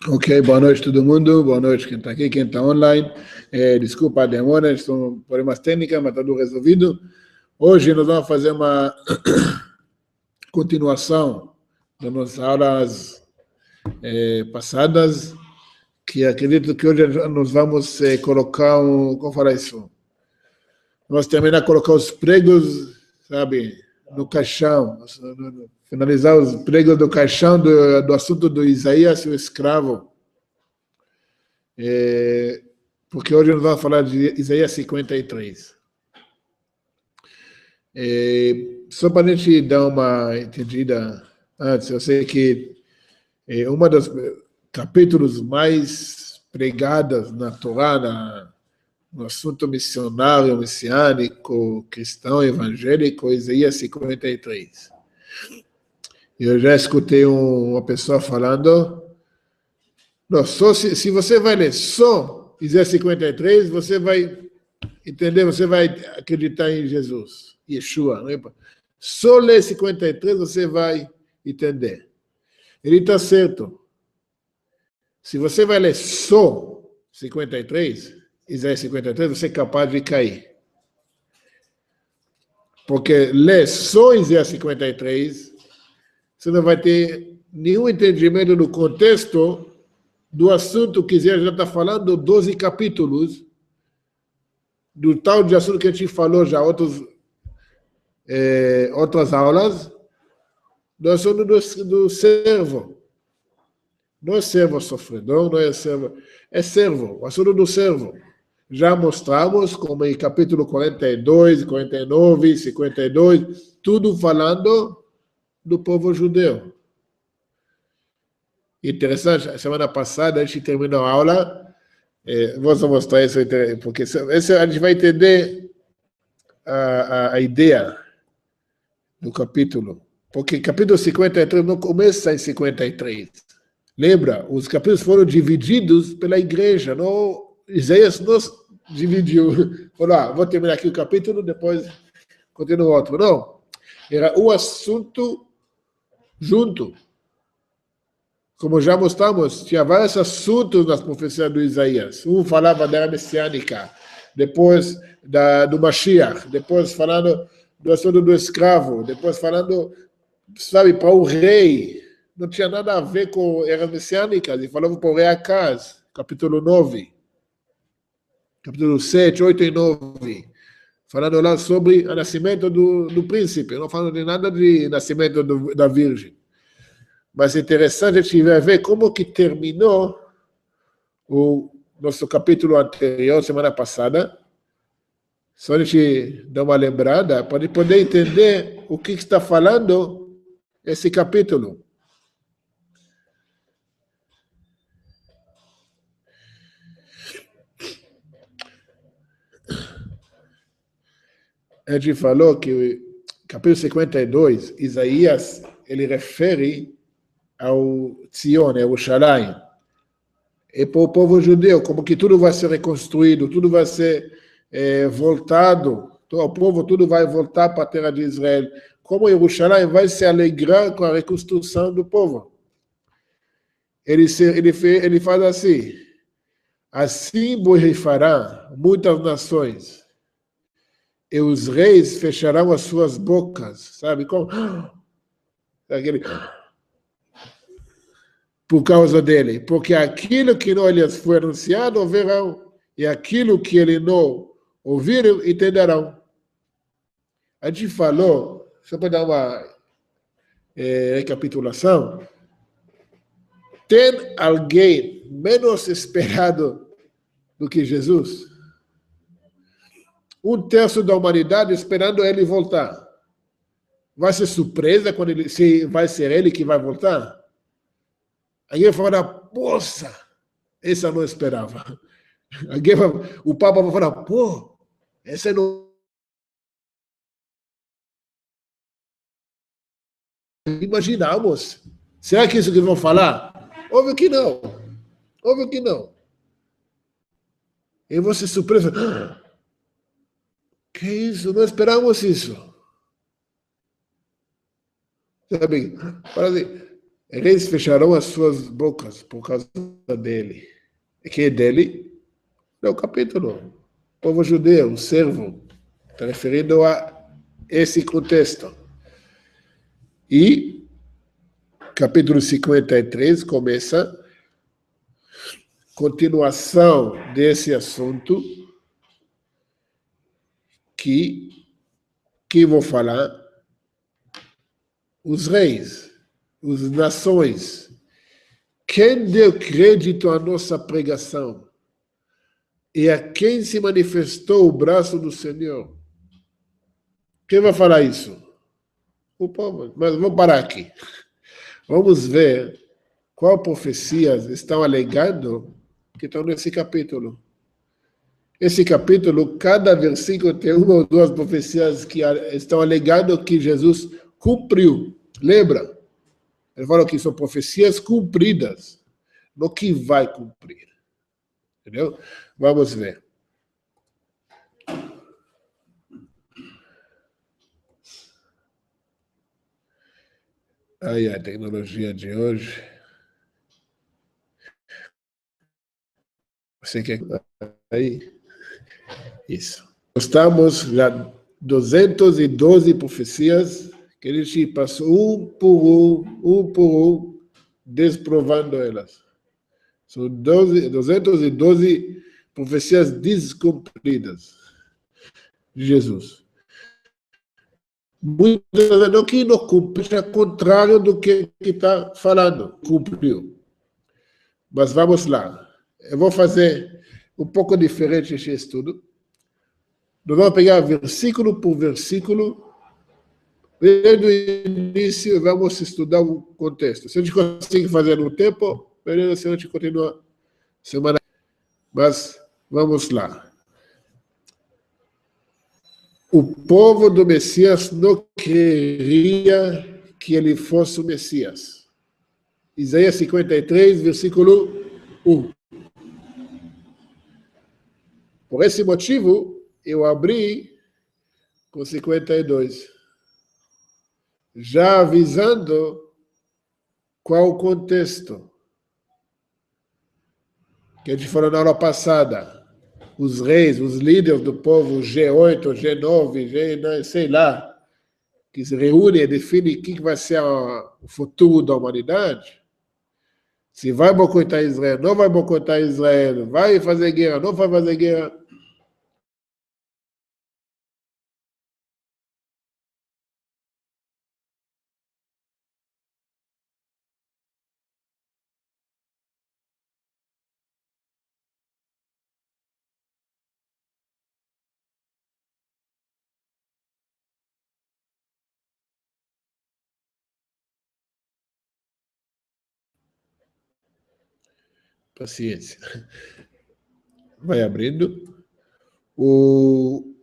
Ok, boa noite todo mundo, boa noite quem está aqui, quem está online. Desculpa a demora, são problemas técnicos, mas está tudo resolvido. Hoje nós vamos fazer uma continuação das nossas aulas passadas, que acredito que hoje nós vamos colocar, como falar isso? Nós terminamos de colocar os pregos, sabe, no caixão, finalizar os pregos do caixão do assunto do Isaías, o escravo. Porque hoje nós vamos falar de Isaías 53. Só para a gente dar uma entendida antes, eu sei que uma dos capítulos mais pregados na Torá, no assunto missionário, messiânico, cristão, evangélico, Isaías 53. Eu já escutei uma pessoa falando, não, só se você vai ler só Isaías 53, você vai entender, você vai acreditar em Jesus, Yeshua. Não é? Só ler 53 você vai entender. Ele está certo. Se você vai ler só 53, Isaías 53, você é capaz de cair. Porque ler só Isaías 53, você não vai ter nenhum entendimento do contexto do assunto que Isaías já está falando, 12 capítulos, do tal de assunto que a gente falou já outras aulas, do assunto do servo. Não é servo sofredor, não é servo, é servo, o assunto do servo. Já mostramos, como em capítulo 42, 49, 52, tudo falando do povo judeu. Interessante, semana passada a gente terminou a aula, vou só mostrar isso, porque a gente vai entender a ideia do capítulo. Porque capítulo 53 não começa em 53. Lembra? Os capítulos foram divididos pela igreja. Não, Isaías não dividiu. Falou, vou terminar aqui o capítulo, depois continuo outro. Não. Era um assunto junto. Como já mostramos, tinha vários assuntos nas profecias do Isaías. Um falava da era messiânica, depois do Mashiach, depois falando do assunto do escravo, depois falando, sabe, para o rei. Não tinha nada a ver com era messiânica. Ele falava para o rei Acaz, capítulo 9, capítulo 7, 8 e 9. Falando lá sobre o nascimento do príncipe. Não falando de nada de nascimento da virgem. Mas é interessante a gente ver como que terminou o nosso capítulo anterior, semana passada. Só a gente dar uma lembrada para poder entender o que está falando esse capítulo. A gente falou que o capítulo 52, Isaías, ele refere ao Zion, ao Yerushalayim. E para o povo judeu, como que tudo vai ser reconstruído, tudo vai ser voltado, o povo tudo vai voltar para a terra de Israel. Como Yerushalayim vai se alegrar com a reconstrução do povo. Ele faz assim borrifará muitas nações, e os reis fecharão as suas bocas, sabe? Como aquele... Por causa dele, porque aquilo que não lhes foi anunciado verão, e aquilo que ele não ouviram entenderão. A gente falou, só para dar uma recapitulação, tem alguém menos esperado do que Jesus? 1/3 da humanidade esperando ele voltar. Vai ser surpresa quando se vai ser ele que vai voltar? Aí ele fala, poxa, essa eu não esperava. O Papa vai falar, pô, essa não imaginamos. Será que isso que vão falar? Óbvio que não. Óbvio que não. E você surpresa. Que isso? Não esperamos isso. Sabe? Fala assim, Eles fecharão as suas bocas por causa dele. E quem é dele? É o capítulo. O povo judeu, o servo. Está referindo a esse contexto. E capítulo 53 começa continuação desse assunto que vou falar, os reis, as nações. Quem deu crédito à nossa pregação? E a quem se manifestou o braço do Senhor? Quem vai falar isso? O povo. Mas vamos parar aqui. Vamos ver qual profecias estão alegando que estão nesse capítulo. Esse capítulo, cada versículo tem uma ou duas profecias que estão alegando que Jesus cumpriu. Lembra? Ele falou que são profecias cumpridas, no que vai cumprir. Entendeu? Vamos ver. Aí a tecnologia de hoje. Você quer aí? Isso. Estamos já 212 profecias que a gente passou um por um, desprovando elas. São 212 profecias descumpridas de Jesus. Muitas não que não cumpre, é contrário do que está falando, cumpriu. Mas vamos lá. Eu vou fazer um pouco diferente esse estudo. Nós vamos pegar versículo por versículo. Desde o início, vamos estudar o contexto. Se a gente conseguir fazer no tempo, beleza, se a gente continua semana. Mas vamos lá. O povo do Messias não queria que ele fosse o Messias. Isaías 53, versículo 1. Por esse motivo, eu abri com 52, já avisando qual o contexto que a gente falou na aula passada. Os reis, os líderes do povo, G8, G9, G, sei lá, que se reúnem e definem o que vai ser o futuro da humanidade. Se vai boicotar Israel, não vai boicotar Israel, vai fazer guerra, não vai fazer guerra. Paciência. Vai abrindo. O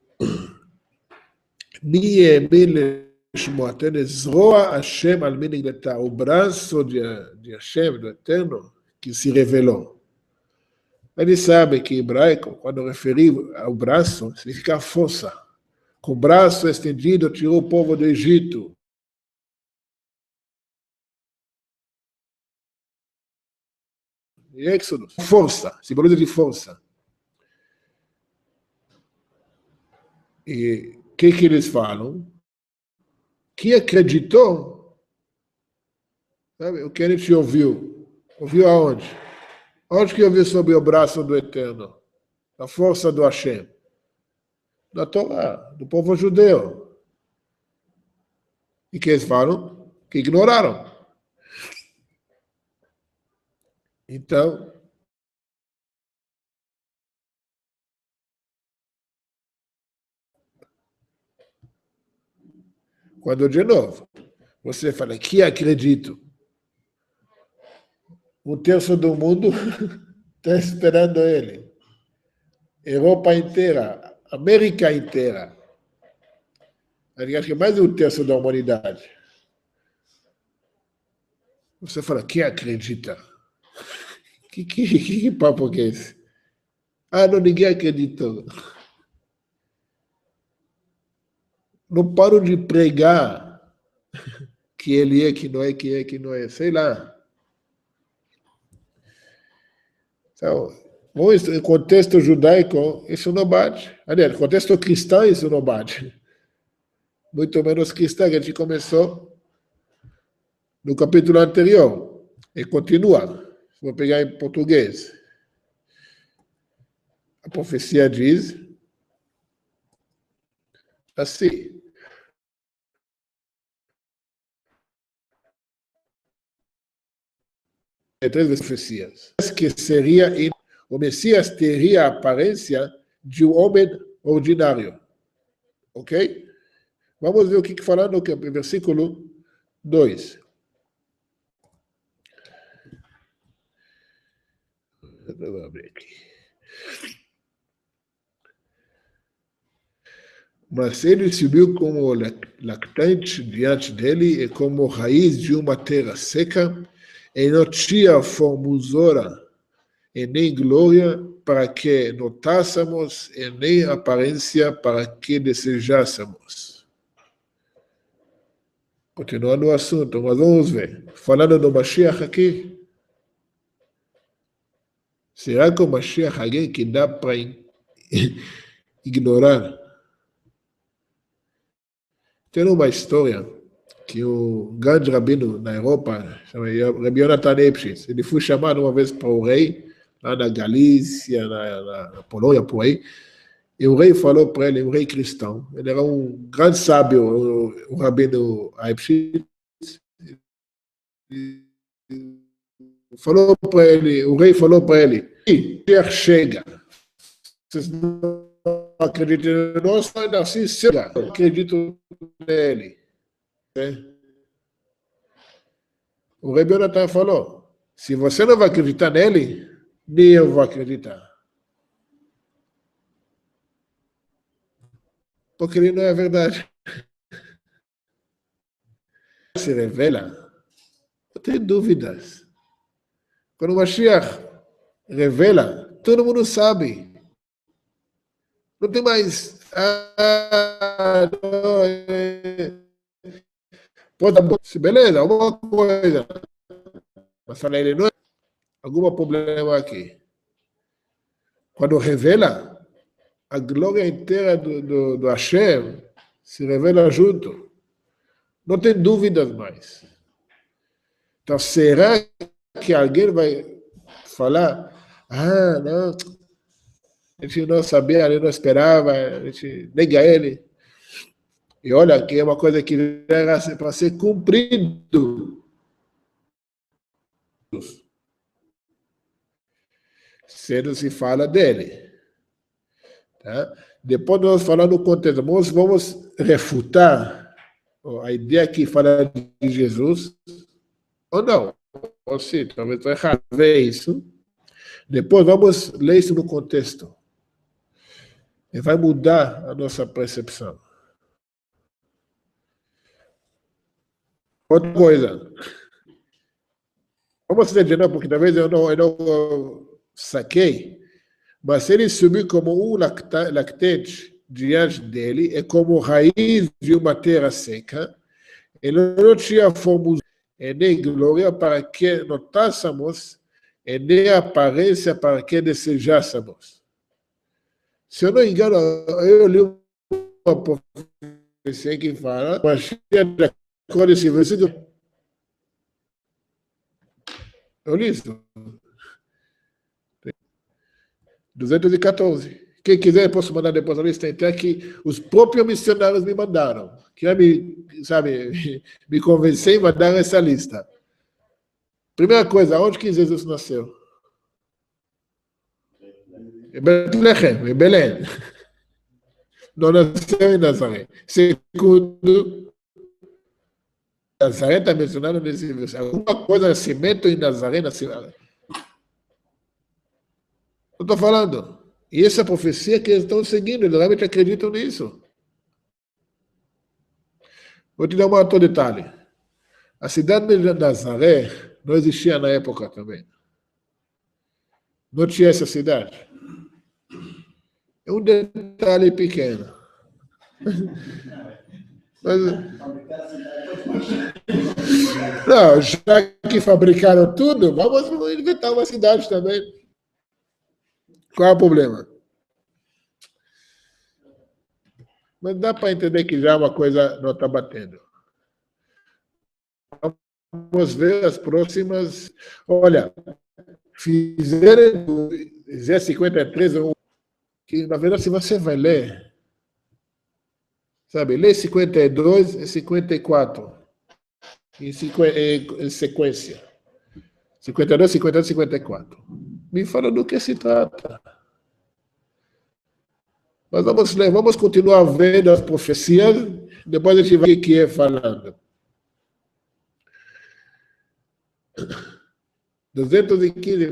o braço de Hashem, do Eterno, que se revelou. Ele sabe que em hebraico, quando referir ao braço, significa força. Com o braço estendido, tirou o povo do Egito. Êxodo, força, simboliza de força. E o que eles falam? Que acreditou, sabe, o que a gente ouviu. Ouviu aonde? Onde que ouviu sobre o braço do Eterno? A força do Hashem. Da Torá, do povo judeu. E que eles falam? Que ignoraram. Então, quando de novo, você fala que acredito, um terço do mundo está esperando ele. Europa inteira, América inteira. Acho que é mais de um terço da humanidade. Você fala, quem acredita? Que papo que é esse? Ah, não, ninguém acreditou. Não paro de pregar que ele é, que não é, que não é, sei lá. Então, no contexto judaico, isso não bate. Aliás, no contexto cristão, isso não bate. Muito menos cristão, que a gente começou no capítulo anterior. E continua. Vou pegar em português. A profecia diz assim. Três profecias. Que seria, o Messias teria a aparência de um homem ordinário. Ok? Vamos ver o que fala no versículo 2. Vou abrir aqui. Mas ele subiu como lactante diante dele e como raiz de uma terra seca, e não tinha formosura e nem glória para que notássemos, e nem aparência para que desejássemos. Continuando o assunto, mas vamos ver. Falando do Mashiach aqui, será que o Mashiach é alguém que dá para ignorar? Tem uma história que o grande rabino na Europa, Rabbi Yonatan Epshitz, ele foi chamado uma vez para o rei, lá na Galícia, na Polônia, por aí, e o rei falou para ele, um rei cristão, ele era um grande sábio, o rabino Epshitz, falou para ele, o rei falou para ele, chega, vocês não acreditam em nós, ainda assim, chega, eu acredito nele. O Rebbe Yonatan falou, se você não vai acreditar nele, nem eu vou acreditar. Porque ele não é verdade. Se revela, não tem dúvidas. Quando o Mashiach revela, todo mundo sabe. Não tem mais. Beleza, alguma coisa. Mas fala ele, não é algum problema aqui. Quando revela, a glória inteira do Hashem se revela junto. Não tem dúvidas mais. Então, será que alguém vai falar, não, a gente não sabia, a gente não esperava, a gente nega ele. E olha que é uma coisa que era para ser cumprido. Sendo se fala dele. Tá? Depois nós falamos no contexto, vamos refutar a ideia que fala de Jesus, ou não, ou sim, talvez estou errado, ver isso. Depois vamos ler isso no contexto. E vai mudar a nossa percepção. Outra coisa. Vamos dizer de novo, porque talvez eu não saquei. Mas se ele subir como um lactante diante dele, é como raiz de uma terra seca, ele não tinha formosura e nem glória para que notássemos, e nem aparência para que desejássemos. Se eu não engano, eu li uma profecia que fala, mas de acordo esse versículo, eu li isso. 214. Quem quiser, posso mandar depois a lista inteira que os próprios missionários me mandaram. Que me convencer e mandaram essa lista. Primeira coisa, onde que Jesus nasceu? Em Betlehem, em Belém. Não nasceu em Nazaré. Segundo, Nazaré está mencionado nesse versículo. Alguma coisa, nascimento em Nazaré, nascimento. Eu estou falando. E essa profecia que eles estão seguindo, eles realmente acreditam nisso. Vou te dar um outro detalhe. A cidade de Nazaré não existia na época também. Não tinha essa cidade. É um detalhe pequeno. Mas, Não, já que fabricaram tudo, vamos inventar uma cidade também. Qual é o problema? Mas dá para entender que já uma coisa não está batendo. Vamos ver as próximas. Olha, fizeram Zé 53, que na verdade, se você vai ler, sabe, lê 52 e 54 em sequência. 52, 52, 54. Me fala do que se trata. Mas vamos ler, vamos continuar vendo as profecias, depois a gente vai ver o que é falando. 215,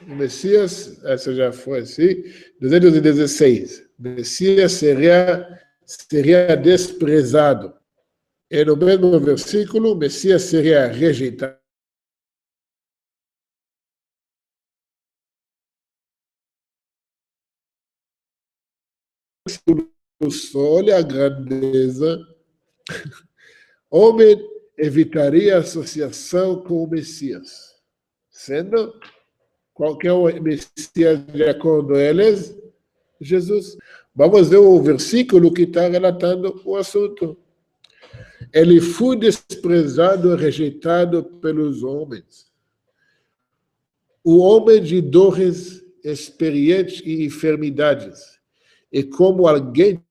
Messias, essa já foi assim. 216, Messias seria desprezado. E no mesmo versículo, Messias seria rejeitado. Olha a grandeza. Homem evitaria associação com o Messias. Sendo qual que é o Messias de acordo com eles? Jesus. Vamos ver o versículo que está relatando o assunto. Ele foi desprezado e rejeitado pelos homens. O homem de dores, experiente e enfermidades. E como alguém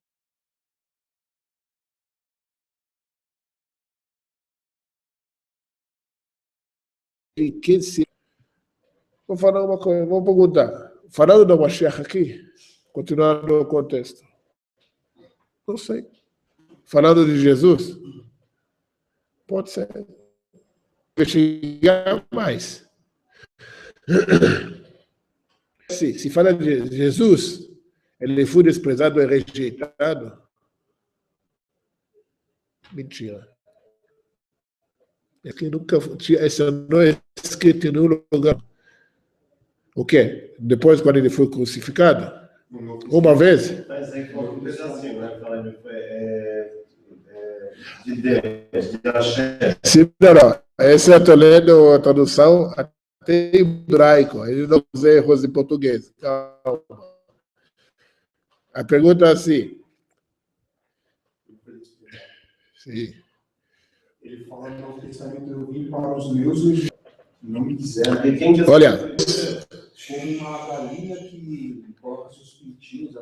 que se... Vou falar uma coisa, vou perguntar. Falando da Mashiach aqui, continuando o contexto. Não sei. Falando de Jesus? Pode ser. Investigar mais. Se fala de Jesus, ele foi desprezado e rejeitado. Mentira. É que nunca tinha, esse não é escrito em nenhum lugar. O quê? Depois, quando ele foi crucificado? Uma vez? Mas é que um pedacinho, né? Falando de Deus, de Hashem. Sim, não. Essa eu estou lendo a tradução até em hebraico. Ele não usa erros em português. Calma. A pergunta é assim. Sim. Ele fala no Novo Testamento, eu vim para os meus e não me quiseram. Olha. Como uma galinha que coloca seus pintinhos.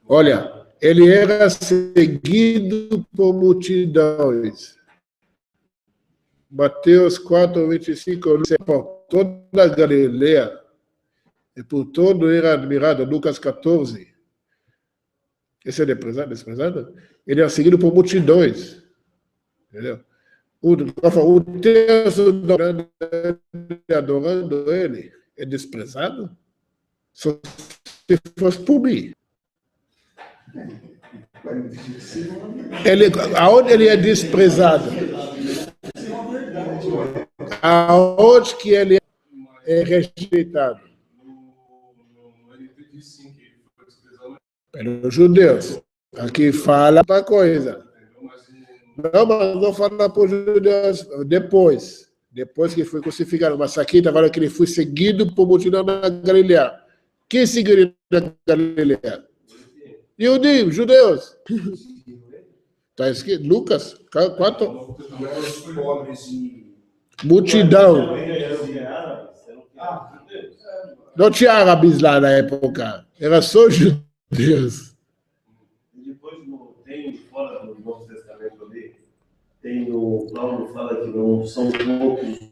Olha, ele era seguido por multidões. Mateus 4, 25, por toda a Galileia e por todo era admirado. Lucas 14. Esse é desprezado? Ele era seguido por multidões. Entendeu? O terço adorando ele é desprezado? Só se fosse por mim. Aonde ele é desprezado? Aonde que ele é rejeitado? Pelos judeus. Aqui fala outra coisa. Não, mas não fala para os judeus depois. Depois que foi crucificado. Mas aqui está falando que ele foi seguido por multidão na Galileia. Quem seguiu ele na Galileia? Yudim, judeus. Está escrito, Lucas 4. Multidão. Não tinha árabes lá na época. Era só judeus. Depois tem fora do Novo Testamento ali, tem o Paulo fala que não são poucos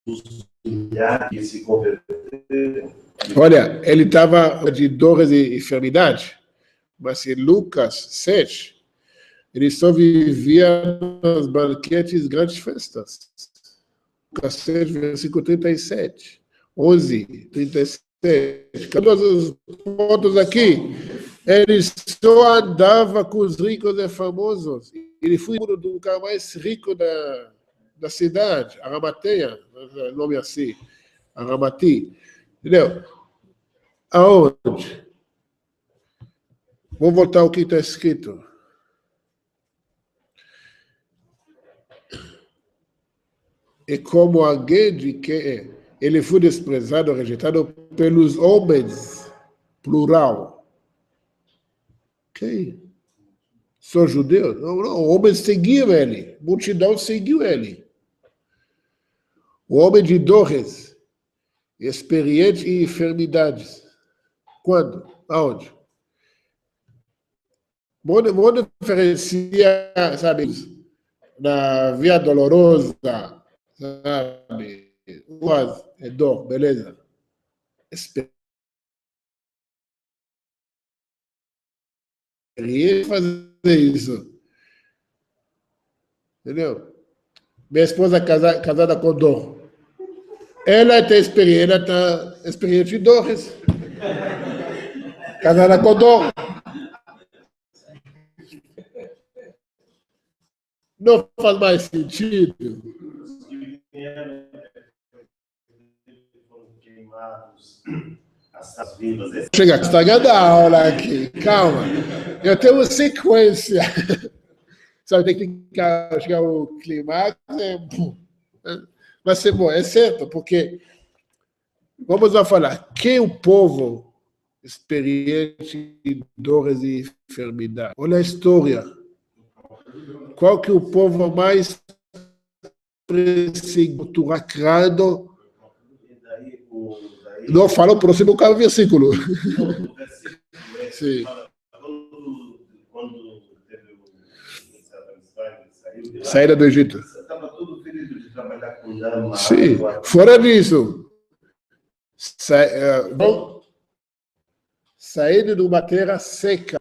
os milhares que se converteram. Olha, ele estava de dores e enfermidade, mas em Lucas 7, ele só vivia nos banquetes, grandes festas. Lucas 7, versículo 37, 11, 37. Todas as fotos aqui, ele só andava com os ricos e famosos. Ele foi o cara mais rico da cidade, Aramateia, nome assim, Aramati. Entendeu? Aonde? Vou voltar ao que está escrito. é como alguém de que ele foi desprezado, rejeitado pelos homens, plural. Ok? Só judeus? Não, homens seguiam ele, multidão seguiu ele. O homem de dores, experiente em enfermidades. Quando? Aonde? Vou diferenciar, sabe, na Via Dolorosa, sabe, é dor, beleza. Experiente fazer isso. Entendeu? Minha esposa casada com dor. Ela está experiente em dores. Casada com dor. Não faz mais sentido. Chega, estragando a aula aqui. Calma. Eu tenho uma sequência. Sabe, tem que chegar o clímax. Vai ser bom, é certo, porque vamos lá falar. Quem é o povo experiente em dores e enfermidade? Olha a história. Qual que é o povo mais perseguido, lacrado? Não fala o próximo versículo. Sim. Saída do Egito. Estava todo ferido de trabalhar com lama. Sim. Fora disso, saído de uma terra seca.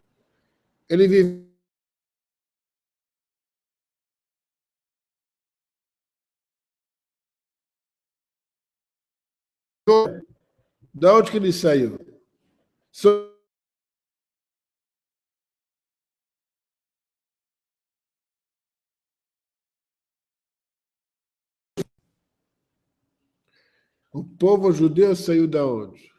Ele vive da onde que ele saiu? O povo judeu saiu da onde?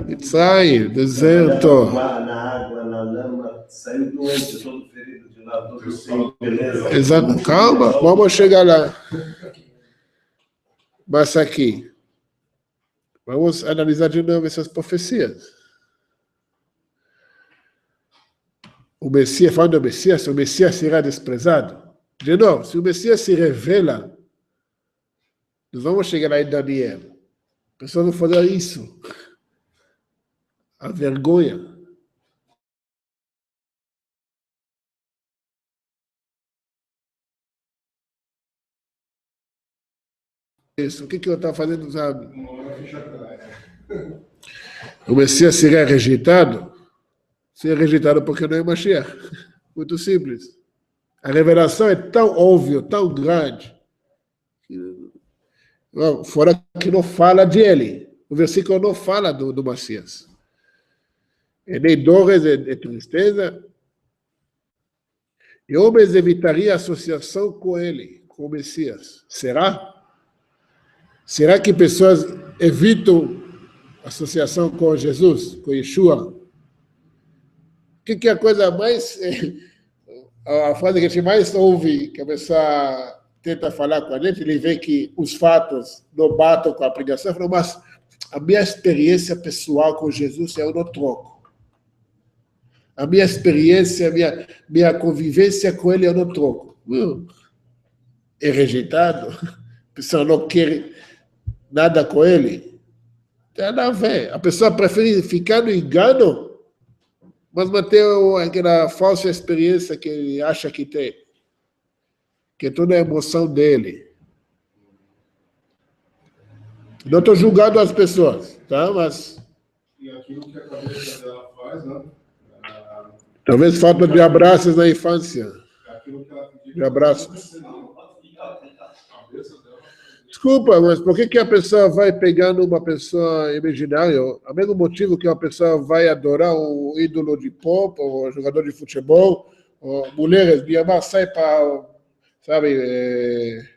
Mitzrayim, deserto. Na água, na lama, saiu doente, todo ferido de lá, todo sem beleza. Exato. Calma, vamos chegar lá. Mas aqui, vamos analisar de novo essas profecias. O Messias, falando do Messias, o Messias será desprezado. De novo, se o Messias se revela, nós vamos chegar lá em Daniel. Pessoas vão fazer isso. A vergonha. Isso. O que eu estava fazendo, sabe? O Messias será rejeitado? Será rejeitado porque não é Mashiach. Muito simples. A revelação é tão óbvia, tão grande. Fora que não fala dele. O versículo não fala do Messias. É nem dores, é tristeza. E homens evitariam associação com ele, com o Messias. Será? Será que pessoas evitam associação com Jesus, com Yeshua? O que é a coisa mais... A frase que a gente mais ouve, que a pessoa tenta falar com a gente, ele vê que os fatos não batem com a pregação, fala, mas a minha experiência pessoal com Jesus eu não troco. A minha experiência, minha convivência com ele eu não troco. É rejeitado? A pessoa não quer nada com ele? Tem nada a ver. A pessoa prefere ficar no engano, mas manter aquela falsa experiência que ele acha que tem. Que é toda a emoção dele. Não estou julgando as pessoas, tá? Mas... E aquilo que a cabeça dela faz, né? Talvez falta de abraços na infância. Aquilo que ela de abraços. Desculpa, mas por que a pessoa vai pegando uma pessoa imaginária? O mesmo motivo que uma pessoa vai adorar um ídolo de pop, ou um jogador de futebol, ou mulheres, minha mãe sai para, sabe,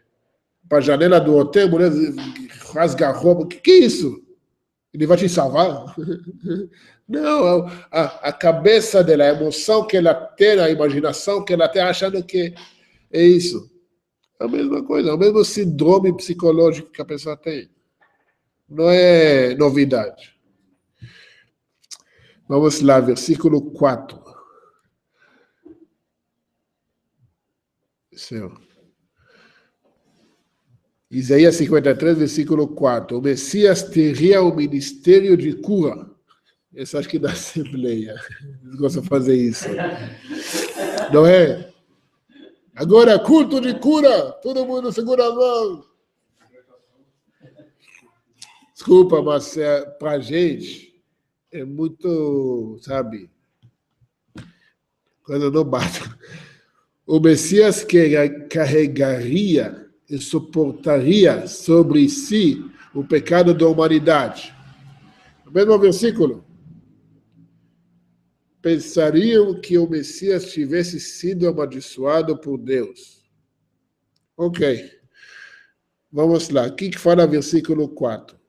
para a janela do hotel, mulheres rasga a roupa. Que é isso? Ele vai te salvar? Não, a cabeça dela, a emoção que ela tem, a imaginação que ela tem, achando que é isso. a mesma coisa, o mesmo síndrome psicológico que a pessoa tem. Não é novidade. Vamos lá, versículo 4. Isaías 53, versículo 4. O Messias teria o ministério de cura. Esse acho que da Assembleia. Eles gostam de fazer isso. Não é? Agora, culto de cura. Todo mundo segura as mãos. Desculpa, mas para a gente é muito, sabe, coisa não bate. O Messias que carregaria e suportaria sobre si o pecado da humanidade. No mesmo versículo, pensariam que o Messias tivesse sido amaldiçoado por Deus. Ok. Vamos lá. O que fala versículo 4?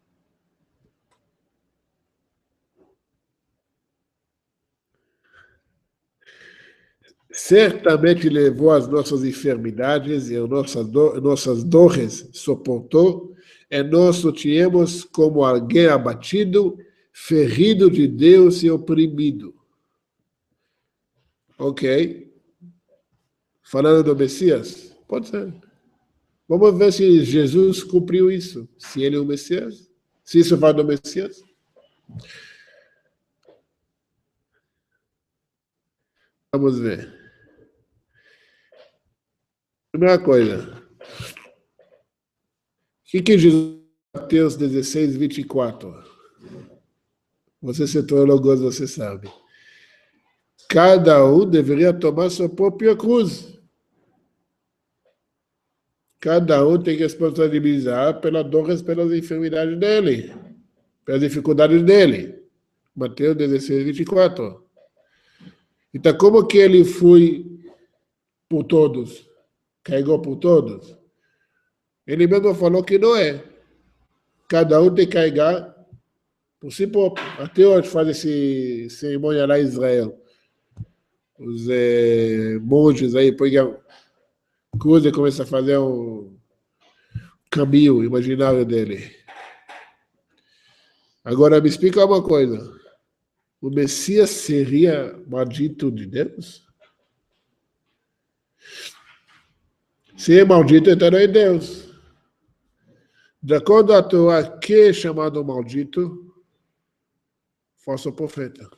Certamente levou as nossas enfermidades e as nossas dores suportou, e nós o tínhamos como alguém abatido, ferido de Deus e oprimido. Ok. Falando do Messias? Pode ser. Vamos ver se Jesus cumpriu isso. Se ele é o Messias. Se isso fala do Messias. Vamos ver. Primeira coisa. O que Jesus, Mateus 16, 24? Você se teólogo, você sabe. Cada um deveria tomar sua própria cruz. Cada um tem que responsabilizar pelas dores, pelas enfermidades dele, pelas dificuldades dele. Mateus 16, 24. Então, como que ele foi por todos? Carregou por todos? Ele mesmo falou que não é. Cada um tem que carregar por si próprio. Até hoje faz esse cerimônia lá em Israel. Os monges aí põem a cruz e começam a fazer um caminho imaginário dele. Agora me explica uma coisa. O Messias seria maldito de Deus? Se é maldito, então não é Deus. De acordo com a Torá, que é chamado maldito? Falso profeta.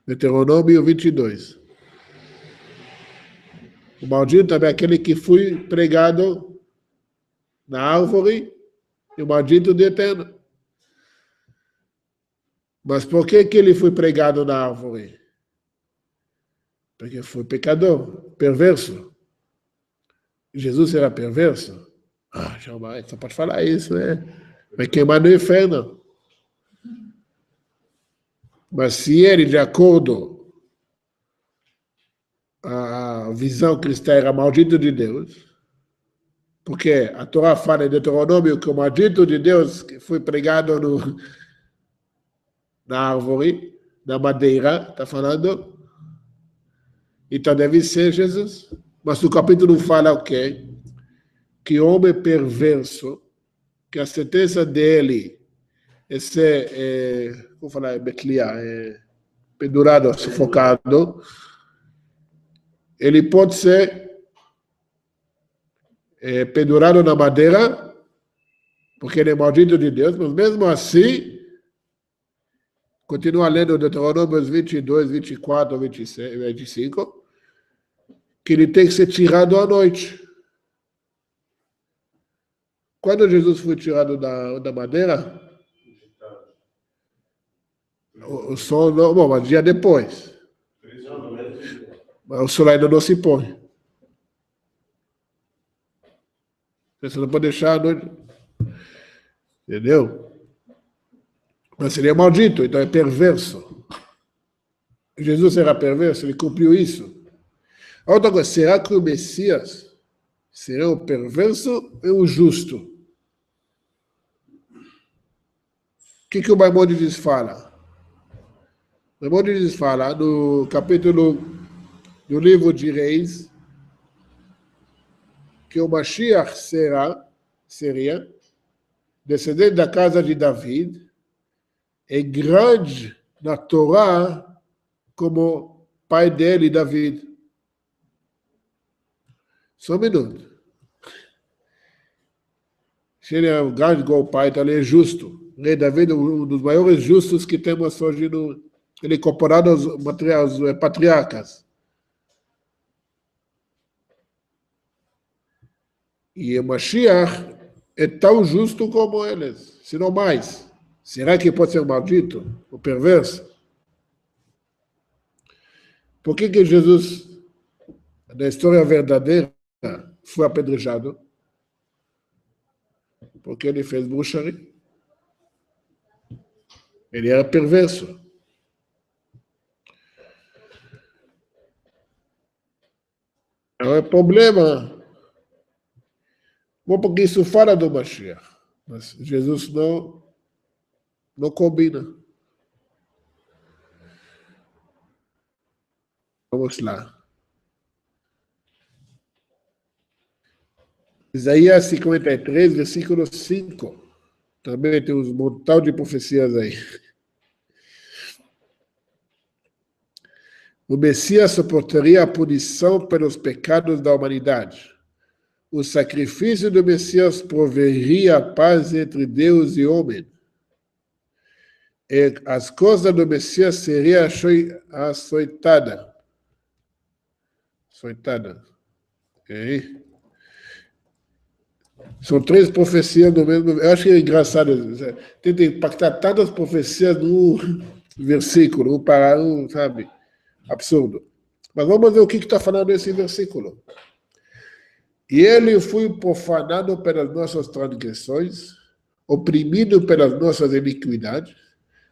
Deuteronômio 22. O maldito também é aquele que foi pregado na árvore e o maldito de eterno. Mas por que ele foi pregado na árvore? Porque foi pecador, perverso. Jesus era perverso? Ah, jamais, só pode falar isso, né? Vai queimar no inferno. Mas se ele, de acordo com a visão cristã, era maldito de Deus, porque a Torá fala em Deuteronômio que o maldito de Deus foi pregado na árvore, na madeira, está falando? Então deve ser Jesus. Mas o capítulo fala o quê? Que homem perverso, que a sentença dele é ser, vou falar, pendurado, sufocado, ele pode ser pendurado na madeira, porque ele é maldito de Deus, mas mesmo assim, continua lendo Deuteronômio 22, 24, 26, 25, que ele tem que ser tirado à noite. Quando Jesus foi tirado da madeira, o sol não, bom, mas dia depois. Mas o sol ainda não se põe. Você não pode deixar à noite. Entendeu? Mas seria maldito, então é perverso. Jesus era perverso, ele cumpriu isso. Outra coisa, será que o Messias será o perverso ou o justo? O que o Maimônides fala? O Maimônides fala no capítulo do livro de Reis, que o Mashiach seria descendente da casa de David e grande na Torá como pai dele, David. Só um minuto. Se ele é um grande igual o pai, então ele é justo. O rei David é um dos maiores justos que temos hoje no... Ele é comparado aos patriarcas. E o Mashiach é tão justo como eles, se não mais. Será que pode ser maldito ou perverso? Por que Jesus, na história verdadeira, foi apedrejado? Porque ele fez bruxaria. Ele era perverso. Não é problema. Bom, porque isso fala do Mashiach. Mas Jesus não combina. Vamos lá. Isaías 53, versículo 5. Também tem um montão de profecias aí. O Messias suportaria a punição pelos pecados da humanidade. O sacrifício do Messias proveria a paz entre Deus e homem. E as coisas do Messias seriam açoitadas. Okay? São 3 profecias do mesmo... Eu acho que é engraçado. Tenta impactar tantas profecias no versículo, sabe? Absurdo. Mas vamos ver o que está falando nesse versículo. E ele foi profanado pelas nossas transgressões, oprimido pelas nossas iniquidades.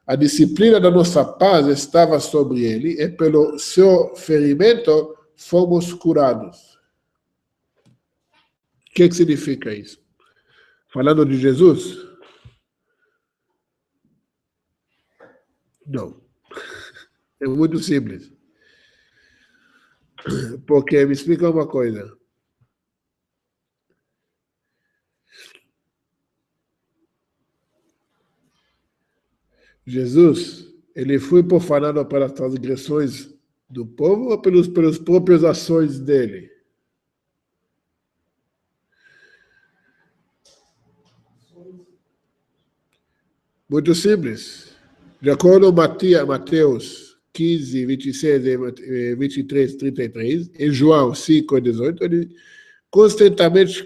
A disciplina da nossa paz estava sobre ele, e pelo seu ferimento fomos curados. O que significa isso? Falando de Jesus? Não. É muito simples. Porque, me explica uma coisa. Jesus, ele foi profanado pelas transgressões do povo ou pelas próprias ações dele? Muito simples. De acordo com Mateus 15, 26, 23, 33, e João 5, 18, ele constantemente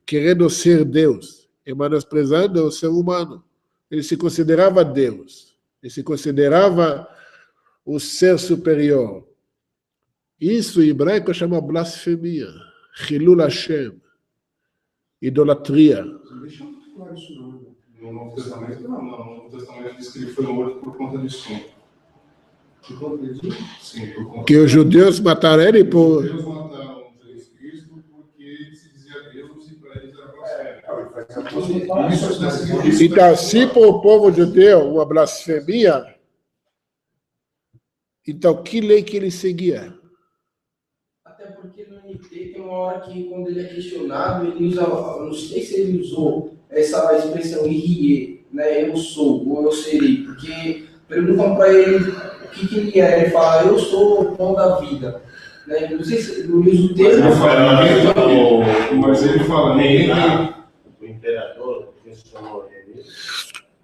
querendo ser Deus e menosprezando o ser humano. Ele se considerava Deus. Ele se considerava o ser superior. Isso em hebraico chama blasfemia. Chilul Hashem. Idolatria. Deixa eu falar isso não. No Novo Testamento, não. No Novo Testamento diz que ele foi morto por conta disso. Por conta disso? Sim, por conta que os judeus mataram ele por... Os judeus mataram Jesus Cristo porque ele se dizia Deus e para eles era blasfêmia. Então, se para o povo judeu uma blasfemia, então que lei que ele seguia? Até porque no NT tem uma hora que, quando ele é questionado, ele usa, eu não sei se ele usou essa expressão irie, né? Eu sou, ou eu serei, porque perguntam para ele o que ele é, ele fala, eu sou o pão da vida. Né? Não sei se ele usa o termo. Mas ele fala, o imperador questionou ele,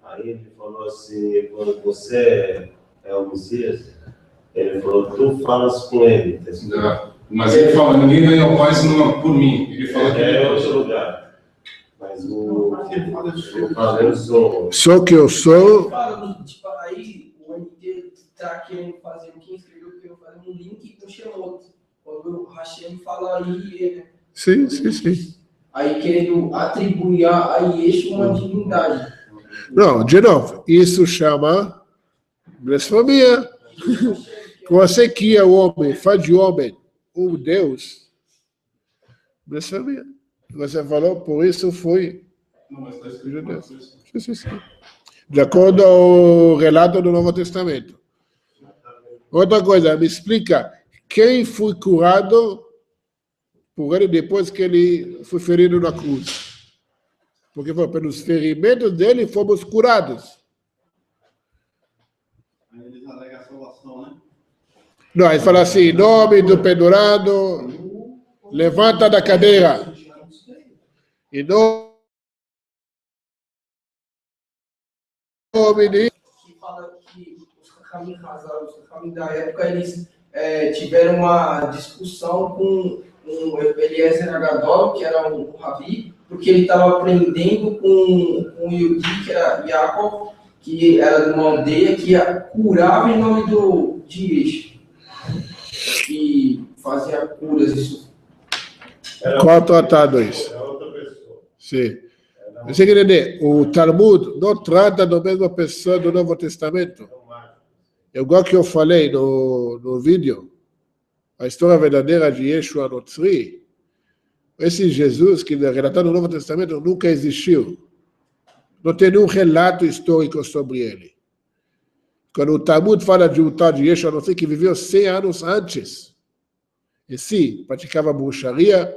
aí ele falou assim, quando você é o Messias, ele falou, tu falas com ele. Mas ele fala, ninguém vem ao Pai senão por mim. Ele fala que é outro lugar. Mas ele fala, eu sou. Só que eu sou. Tipo, aí o NT está querendo fazer, quem escreveu querendo fazer um link com o Shemot. Quando o Hashem fala aí. Sim. Aí querendo atribuir a Yeshua uma divindade. Não, de novo, isso chama blasfemia. Você que é o homem, faz de homem um Deus, blasfemia. Você falou, por isso foi. Não, mas está escrito. Sim. De acordo ao relato do Novo Testamento. Outra coisa, me explica, quem foi curado por ele depois que ele foi ferido na cruz. Porque foi pelos ferimentos dele fomos curados. Aí eles alegam a salvação, né? Não, ele fala assim, em nome do pendurado, levanta da cadeira. Em nome de... Que fala que os Hakamim Hazar, os Hakamim da época, eles tiveram uma discussão com o Eliezer Agadol, que era um rabi, porque ele estava aprendendo com o Yudi, que era Yaakov, que era de uma aldeia que curava em nome de Yeshua. E fazia curas, isso. Qual tratado isso? É outra pessoa. Sim. Você quer entender? O Talmud não trata da mesma pessoa do Novo Testamento. Igual que eu falei no vídeo, a história verdadeira de Yeshua Notzri, esse Jesus que é relatado no Novo Testamento nunca existiu. Não tem nenhum relato histórico sobre ele. Quando o Talmud fala de um tal de Yeshua Notzri que viveu 100 anos antes, e sim, praticava bruxaria,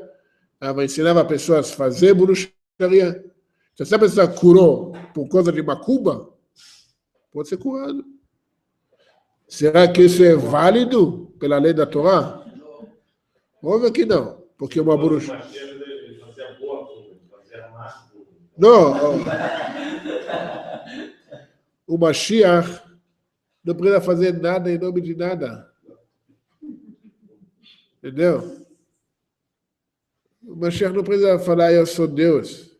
ensinava pessoas a fazer bruxaria. Se essa pessoa curou por causa de macumba, pode ser curado. Será que isso é válido pela lei da Torá? Óbvio que não, porque uma bruxa... Ele fazia boa curva, ele fazia má curva. Não, o Mashiach não precisa fazer nada em nome de nada. Entendeu? O Mashiach não precisa falar, eu sou Deus.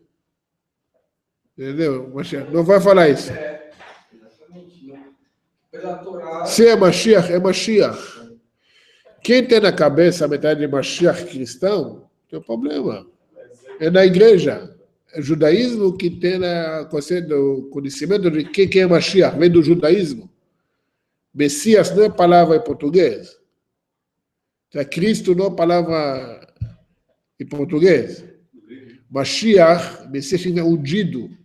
Entendeu? O Mashiach não vai falar isso. Exatamente. Pela Torá. Se é Mashiach, é Mashiach. Quem tem na cabeça a metade de Mashiach cristão, tem um problema. É na igreja. É o judaísmo que tem o conhecimento de quem é Mashiach, vem do judaísmo. Messias não é palavra em português. Cristo não é palavra em português. Mashiach, Messias significa ungido.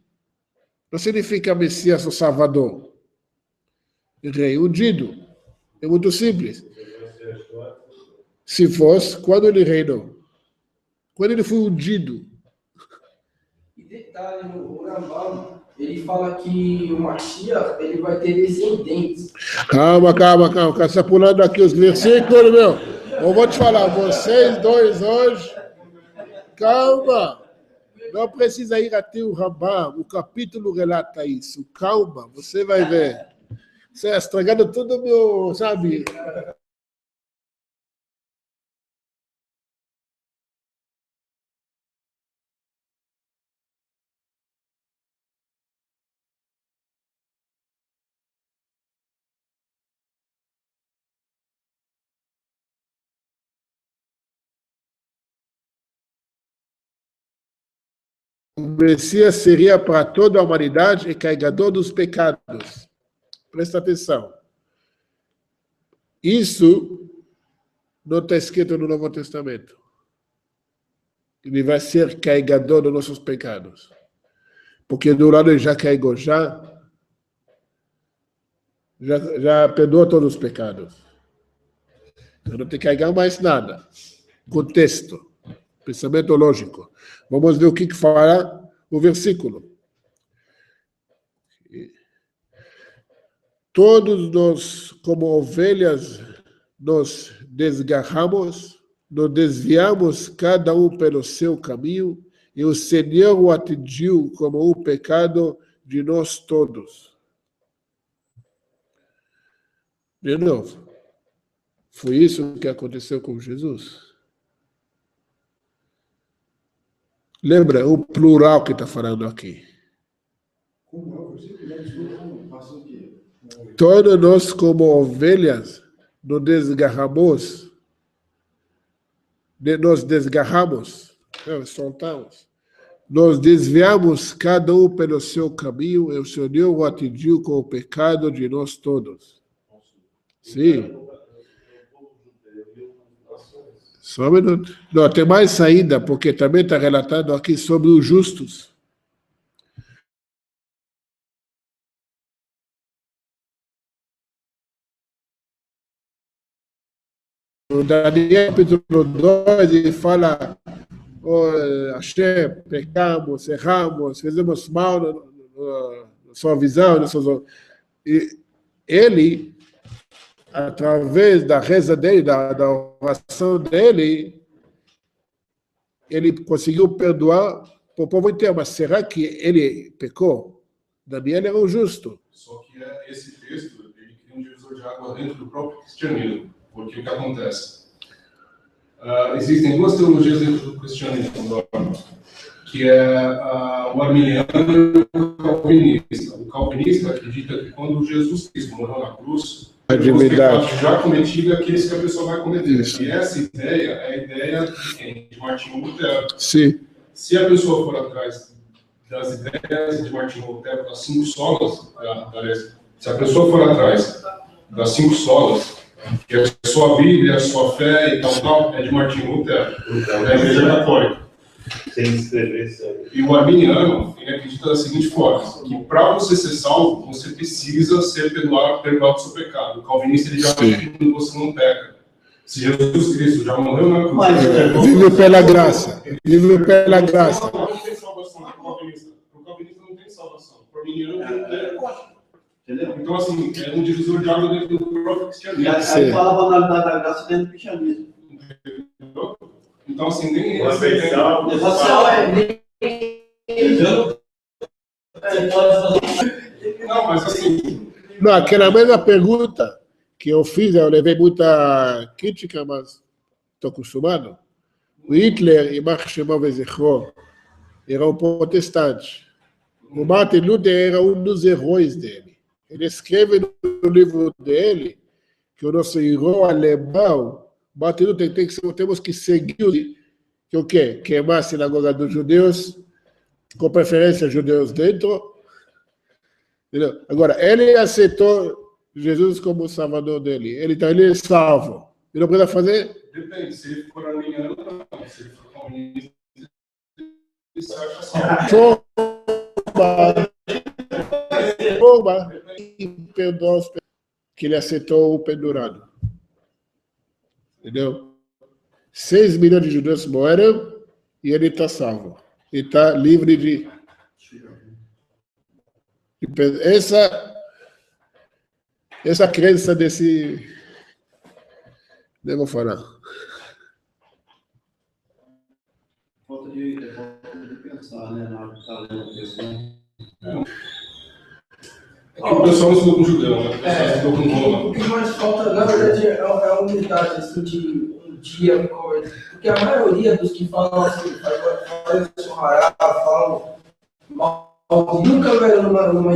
Não significa Messias o Salvador. Rei ungido. É muito simples. Se fosse, quando ele reinou? Quando ele foi ungido? E detalhe, o Rambam, ele fala que o Mashiach, ele vai ter descendentes. Calma. Você está pulando aqui os versículos, meu. Eu vou te falar, vocês dois hoje... Calma. Não precisa ir até o Rambam. O capítulo relata isso. Calma, você vai ver. Você está estragando tudo, meu, sabe? O Messias seria para toda a humanidade e carregador dos pecados. Presta atenção. Isso não está escrito no Novo Testamento. Ele vai ser carregador dos nossos pecados. Porque do lado ele já carregou, já perdoou todos os pecados. Então não tem que carregar mais nada. Contexto. Pensamento lógico. Vamos ver o que fala o versículo. Todos nós, como ovelhas, nos desgarramos, nos desviamos, cada um pelo seu caminho, e o Senhor o atingiu como o pecado de nós todos. De novo, foi isso que aconteceu com Jesus. Lembra o plural que está falando aqui. Todos nós, como ovelhas, nos desgarramos, soltamos, nos desviamos, cada um pelo seu caminho, e o Senhor o atingiu com o pecado de nós todos. Sim. Só um minuto. Não, tem mais saída, porque também está relatado aqui sobre os justos. Daniel capítulo 2, ele fala, oh, Hashem, pecamos, erramos, fizemos mal na sua visão, e ele, através da reza dele, da oração dele, ele conseguiu perdoar para o povo inteiro. Mas será que ele pecou? Daniel era o justo. Só que esse texto, ele cria um divisor de água dentro do próprio cristianismo. Porque o que acontece? Existem duas teologias dentro do cristianismo, que é o arminiano e o calvinista. O calvinista acredita que quando Jesus Cristo morreu na cruz, os pecados já cometidos é aqueles que a pessoa vai cometer. Isso. E essa ideia é a ideia de quem? De Martinho Lutero. Sim. Se a pessoa for atrás das ideias de Martinho Lutero, das 5 solas, se a pessoa for atrás das 5 solas, que é a sua Bíblia, a sua fé e tal, é de Martinho Lutero, da Igreja Católica. Sem escrever isso aí. E o arminiano, ele acredita da seguinte forma, que para você ser salvo, você precisa ser perdoado do seu pecado. O calvinista, ele já acha que você não peca. Se Jesus Cristo já morreu na cruz... Vive pela graça. Vive pela graça. Não tem salvação para o calvinista. Para o calvinista não tem salvação. Para o arminiano não tem. Entendeu? Então, assim, é um divisor de água dentro do próprio cristianismo. Aí fala a banalidade da graça dentro do cristianismo. Entendeu? Então, assim, nem uma versão. Não, mas assim... Não, aquela mesma pergunta que eu fiz, eu levei muita crítica, mas estou acostumado. O Hitler, Ymar Shemo Vezichro, era um protestante. O Martin Luther era um dos heróis dele. Ele escreve no livro dele que o nosso herói alemão, Martin Luther, temos que seguir que o quê? Queimar a sinagoga dos judeus, com preferência judeus dentro. Entendeu? Agora, ele aceitou Jesus como o salvador dele. Então, ele é salvo. Ele não precisa fazer? Depende, se ele for arminiano ou não. Se ele for comunista, ele se acha salvo. E perdoa os que ele aceitou o pendurado. Entendeu? 6 milhões de judeus morreram e ele está salvo. Ele está livre de... Essa crença desse... Devo falar. Falta de pensar, né? Na hora que está lendo o texto, né? O pessoal não estudou com judeu, né? O pessoal estudou com Roma. O que mais falta, na verdade, é a humildade, assim, de um dia, porque a maioria dos que falam assim, fazem churrasco, falam mal, nunca vieram numa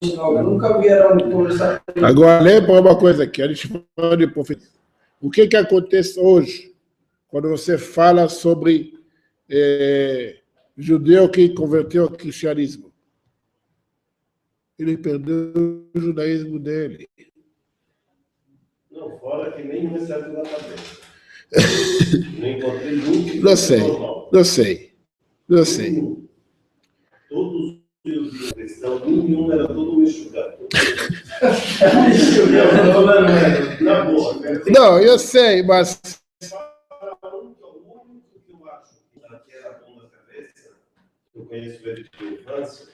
sinagoga, nunca vieram conversar. Agora, lembra uma coisa aqui, a gente fala de profecia. O que acontece hoje, quando você fala sobre judeu que converteu ao cristianismo? Ele perdeu o judaísmo dele. Não, fora que nem recebe na cabeça. Não encontrei nunca. Não sei. Todos os cristãos, nenhum era todo enxugado. Na boa. Não, eu sei, mas... O único que eu acho que era bom na cabeça, eu conheço ele de infância,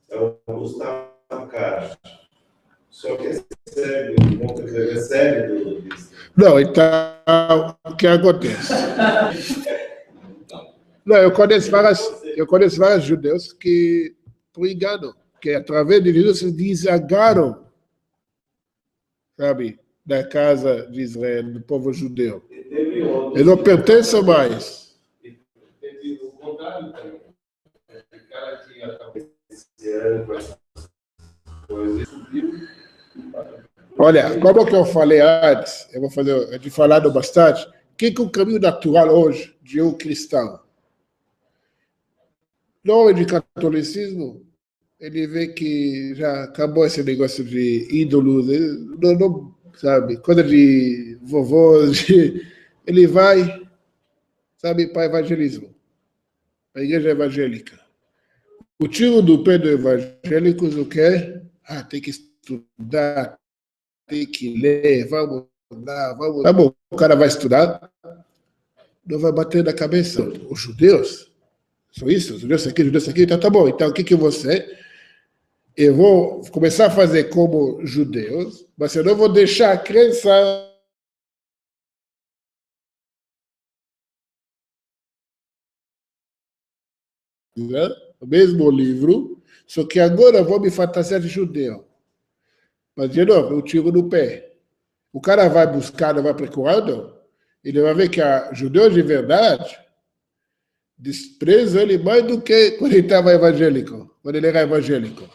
é o Gustavo Castro. Só que é cego, é cego do vista. Não, então, o que acontece? Não, eu conheço vários judeus que, por engano, que através de Jesus se desagaram, sabe, da casa de Israel, do povo judeu. Eles não pertencem mais. Teve o contrário também. O cara que acabou Olha, como que eu falei antes, eu vou fazer, de falado bastante, o que é o caminho natural hoje de um cristão? No de catolicismo, ele vê que já acabou esse negócio de ídolos, não sabe, coisa de vovôs, ele vai, sabe, para evangelismo, para a igreja evangélica. O tiro do pé do evangélicos, o que é? Tem que estudar, tem que ler, vamos vamos. Tá bom, o cara vai estudar, não vai bater na cabeça. Os judeus são isso, os judeus aqui, então tá bom. Então o que eu vou ser? Eu vou começar a fazer como judeus, mas eu não vou deixar a crença o mesmo livro, só que agora eu vou me fantasiar de judeu. Mas, de novo, eu tiro no pé. O cara vai buscando, vai procurando, ele vai ver que a judeu de verdade despreza ele mais do que quando ele estava evangélico, quando ele era evangélico.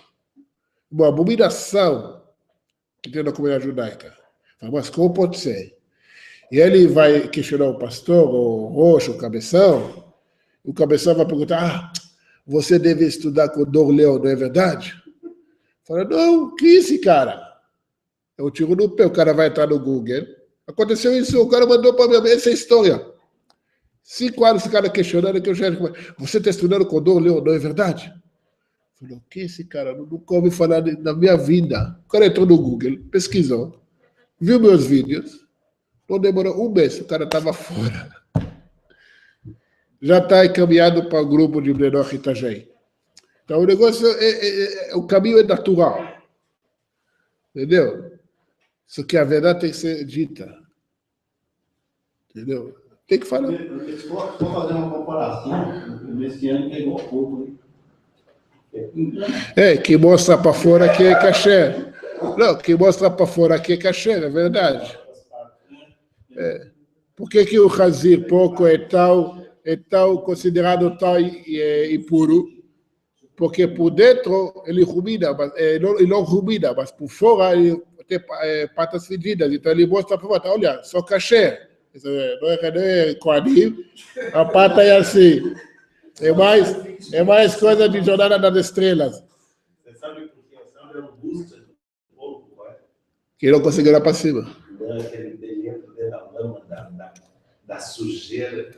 Uma abominação que tem na comunidade judaica. Mas como pode ser? E ele vai questionar o pastor, o roxo, o cabeção vai perguntar, você deve estudar com Dor Leão, não é verdade? Fala, não, que esse cara? Eu tiro no pé, o cara vai entrar no Google. Aconteceu isso, o cara mandou para mim essa história. 5 anos esse cara questionando, você está estudando com Dor Leão, não é verdade? Falei, o que esse cara? Nunca ouvi falar na minha vida. O cara entrou no Google, pesquisou, viu meus vídeos, não demorou 1 mês, o cara estava fora. Já está encaminhado para o grupo de Menor Itajaí. Então o negócio, o caminho é natural. Entendeu? Só que a verdade tem que ser dita. Entendeu? Tem que falar. Só fazer uma comparação, esse ano que é igual pouco, que mostra para fora que é caché. Não, que mostra para fora que é caché, é verdade. Por que o Hazir pouco é tão considerado tão impuro? Porque por dentro ele rumina, ele não rumina, mas por fora ele tem patas fedidas. Então ele mostra para fora, olha, só caché. Não é Kohanim, a pata é assim. É mais coisa de Jornada das Estrelas. Você sabe por que é a angústia do povo, vai? Que não conseguiram para cima. Não, aquele dentro da lama, da sujeira,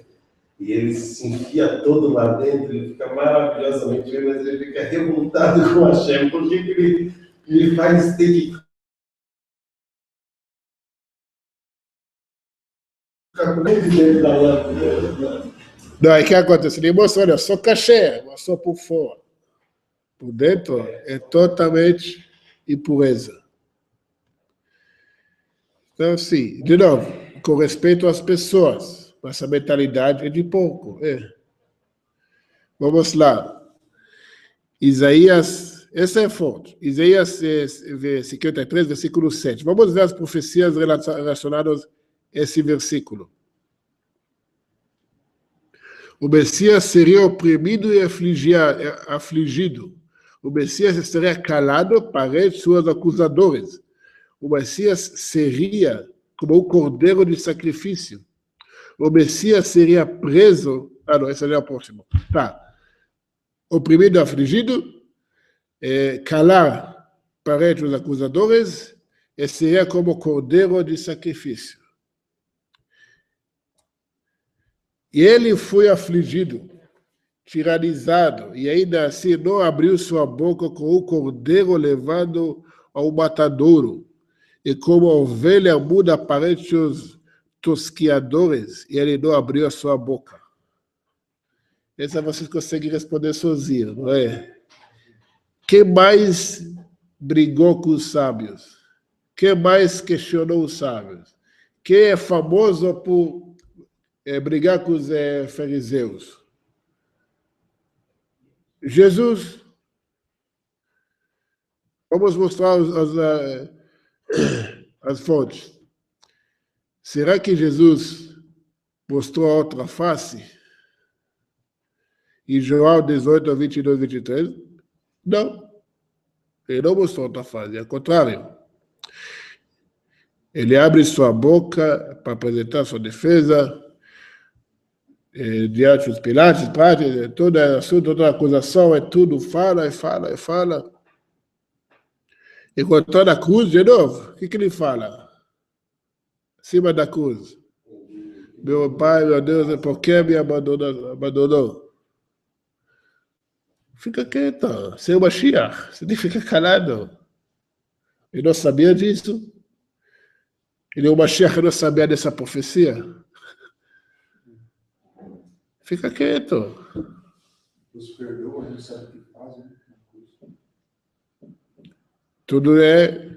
e ele se enfia todo lá dentro, ele fica maravilhosamente bem, mas ele fica revoltado com a Hashem. Por que ele faz ter que ficar com ele dentro da lama? Não, aí o que acontece? Ele mostra, olha, só caché, mas só por fora. Por dentro é totalmente impureza. Então, sim, de novo, com respeito às pessoas, essa mentalidade é de pouco. Vamos lá. Isaías, essa é a fonte. Isaías 53, versículo 7. Vamos ver as profecias relacionadas a esse versículo. O Messias seria oprimido e afligido. O Messias estaria calado para seus acusadores. O Messias seria como um cordeiro de sacrifício. O Messias seria preso. Não, esse é o próximo. Tá. Oprimido e afligido, calar para os acusadores, e seria como cordeiro de sacrifício. E ele foi afligido, tirannizado, e ainda assim não abriu sua boca como um cordeiro levado ao matadouro, e como a ovelha muda perante os tosquiadores, e ele não abriu a sua boca. Essa vocês conseguem responder sozinho, não é? Quem mais brigou com os sábios? Quem mais questionou os sábios? Quem é famoso por brigar com os fariseus? Jesus. Vamos mostrar as fontes. Será que Jesus mostrou a outra face? Em João 18, 22, 23? Não. Ele não mostrou outra face, ao contrário. Ele abre sua boca para apresentar sua defesa, diante dos Pilatos, toda a acusação, tudo, fala. E quando está na cruz, de novo, o que ele fala? Acima da cruz. Meu Pai, meu Deus, por que me abandonou? Fica quieto, você é o Mashiach, você tem que ficar calado. Eu não sabia disso. E o Mashiach não sabia dessa profecia? Fica quieto. Deus perdoa, a gente sabe o que faz, né? Tudo é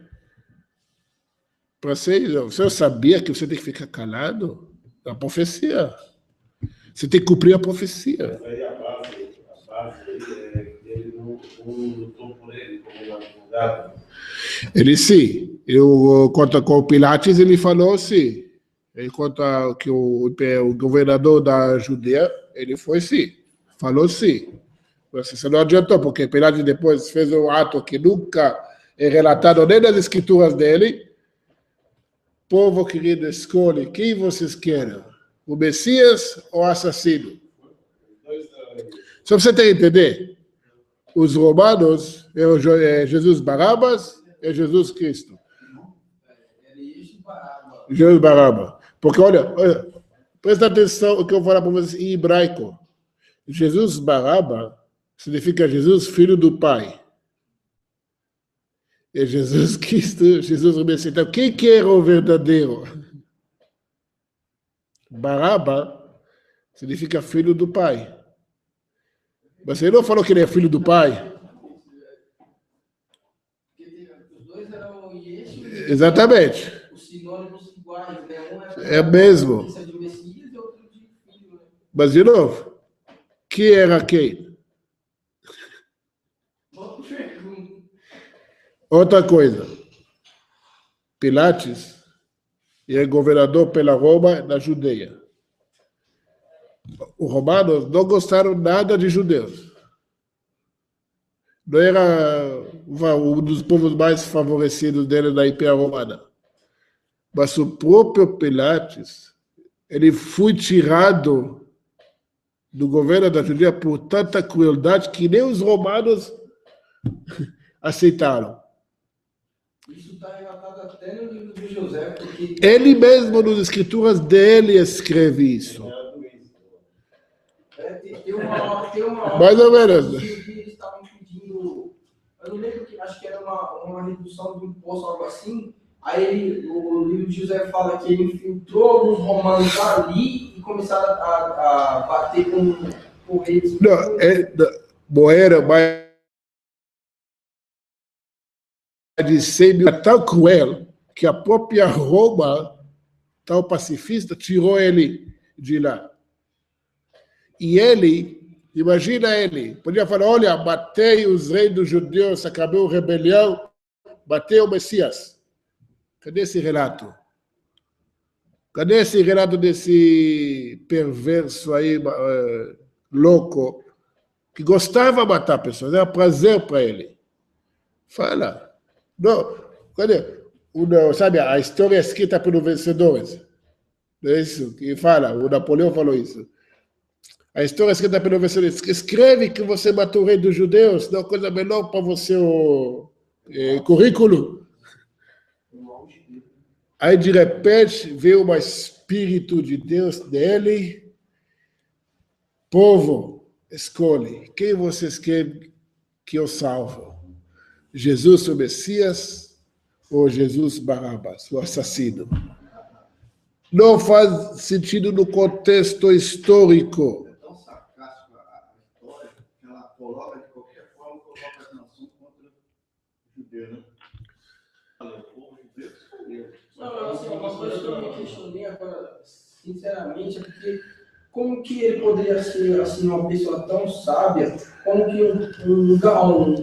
para ser. Você sabia que você tem que ficar calado? A profecia. Você tem que cumprir a profecia. Aí a base é que ele não lutou por ele como advogado. Ele sim. Quanto com o Pilates, ele falou sim. Enquanto que o governador da Judeia, ele foi sim. Falou sim. Você não adiantou, porque Pilates depois fez um ato que nunca é relatado nem nas escrituras dele. Povo querido, escolhe quem vocês querem. O Messias ou o assassino? Só para você ter que entender. Os romanos, Jesus Barabas e Jesus Cristo. Jesus Barabas. Porque, olha, presta atenção no que eu vou falar para vocês em hebraico. Jesus Barabas significa Jesus, filho do Pai. E Jesus Cristo, Jesus o Messias. Então, quem que era o verdadeiro? Barabas significa filho do Pai. Mas ele não falou que ele é filho do Pai? Os dois eram Yeshua, Exatamente. os sinônimos iguais, né? Um É mesmo. de Messias e outro de filho, né? Mas, de novo, que era quem? Boa pergunta. Outra coisa. Pilates é governador pela Roma na Judeia. Os romanos não gostaram nada de judeus. Não era um dos povos mais favorecidos dele na Império Romana. Mas o próprio Pilates, ele foi tirado do governo da Judeia por tanta crueldade que nem os romanos aceitaram. Isso está relatado até no livro de José, porque Ele mesmo, nas escrituras dele, escreve isso. tem uma hora Mais ou menos. que eles estavam pedindo, eu não lembro, que acho que era uma redução do imposto, algo assim. Aí o livro de José fala que ele infiltrou alguns romanos ali e começaram a bater com eles. Não, era mais de 100 mil, tão cruel que a própria Roma, tão pacifista, tirou ele de lá. E ele, imagina ele, podia falar, olha, matei os reis dos judeus, acabou a rebelião, matei o Messias. Cadê esse relato? Cadê esse relato desse perverso aí, louco, que gostava de matar pessoas, era prazer para ele? Fala. Não, cadê? Sabe, a história é escrita pelos vencedores. Não é isso que fala, o Napoleão falou isso. A história é escrita pelos vencedores. Escreve que você matou o rei dos judeus, não é coisa melhor para você o currículo. Aí, de repente, veio um espírito de Deus dele. Povo, escolhe. Quem vocês querem que eu salvo? Jesus, o Messias, ou Jesus Barabas, o assassino? Não faz sentido no contexto histórico. É tão sarcástica a história que ela coloca, de qualquer forma, coloca as nações contra o judeu, né? O povo judeu escolheu. Não, assim, uma coisa que eu me questionei agora, sinceramente, é porque como que ele poderia ser assim, uma pessoa tão sábia, como que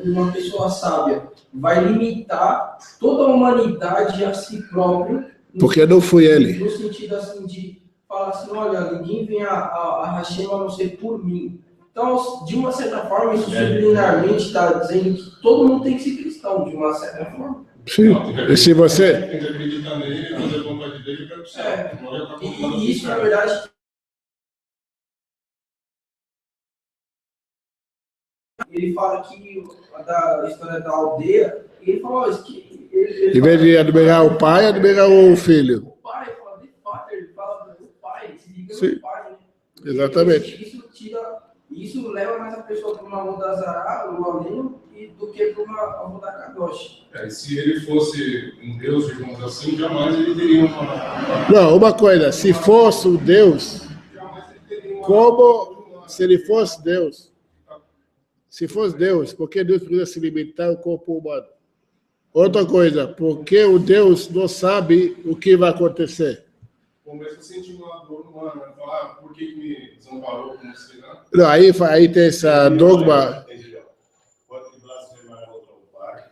uma pessoa sábia vai limitar toda a humanidade a si próprio? Porque não foi ele. No sentido assim de falar assim, olha, ninguém vem a Hashem a não ser por mim. Então, de uma certa forma, isso subliminarmente está dizendo que todo mundo tem que ser cristão, de uma certa forma. Sim. E se você... Tem que acreditar nele, fazer a vontade dele para o céu. E isso, na verdade, ele fala que da história da aldeia, ele fala isso que Em vez de admirar o pai, admirar o filho. o pai fala de pai, ele fala do pai, se liga Sim. no pai, né? Exatamente. Isso tira Isso leva mais a pessoa para uma Avodah o Aleno, do que para uma Avodah Kadosh. E se ele fosse um Deus, digamos assim, jamais ele teria uma... Não, uma coisa, se fosse um Deus, como se ele fosse Deus? Se fosse Deus, por que Deus precisa se limitar ao corpo humano? Outra coisa, por que o Deus não sabe o que vai acontecer? Começa a sentir uma dor no ano, falar, por que me desamparou como se lá? Não, aí tem essa dogma. Pode blasfemar contra o Pai,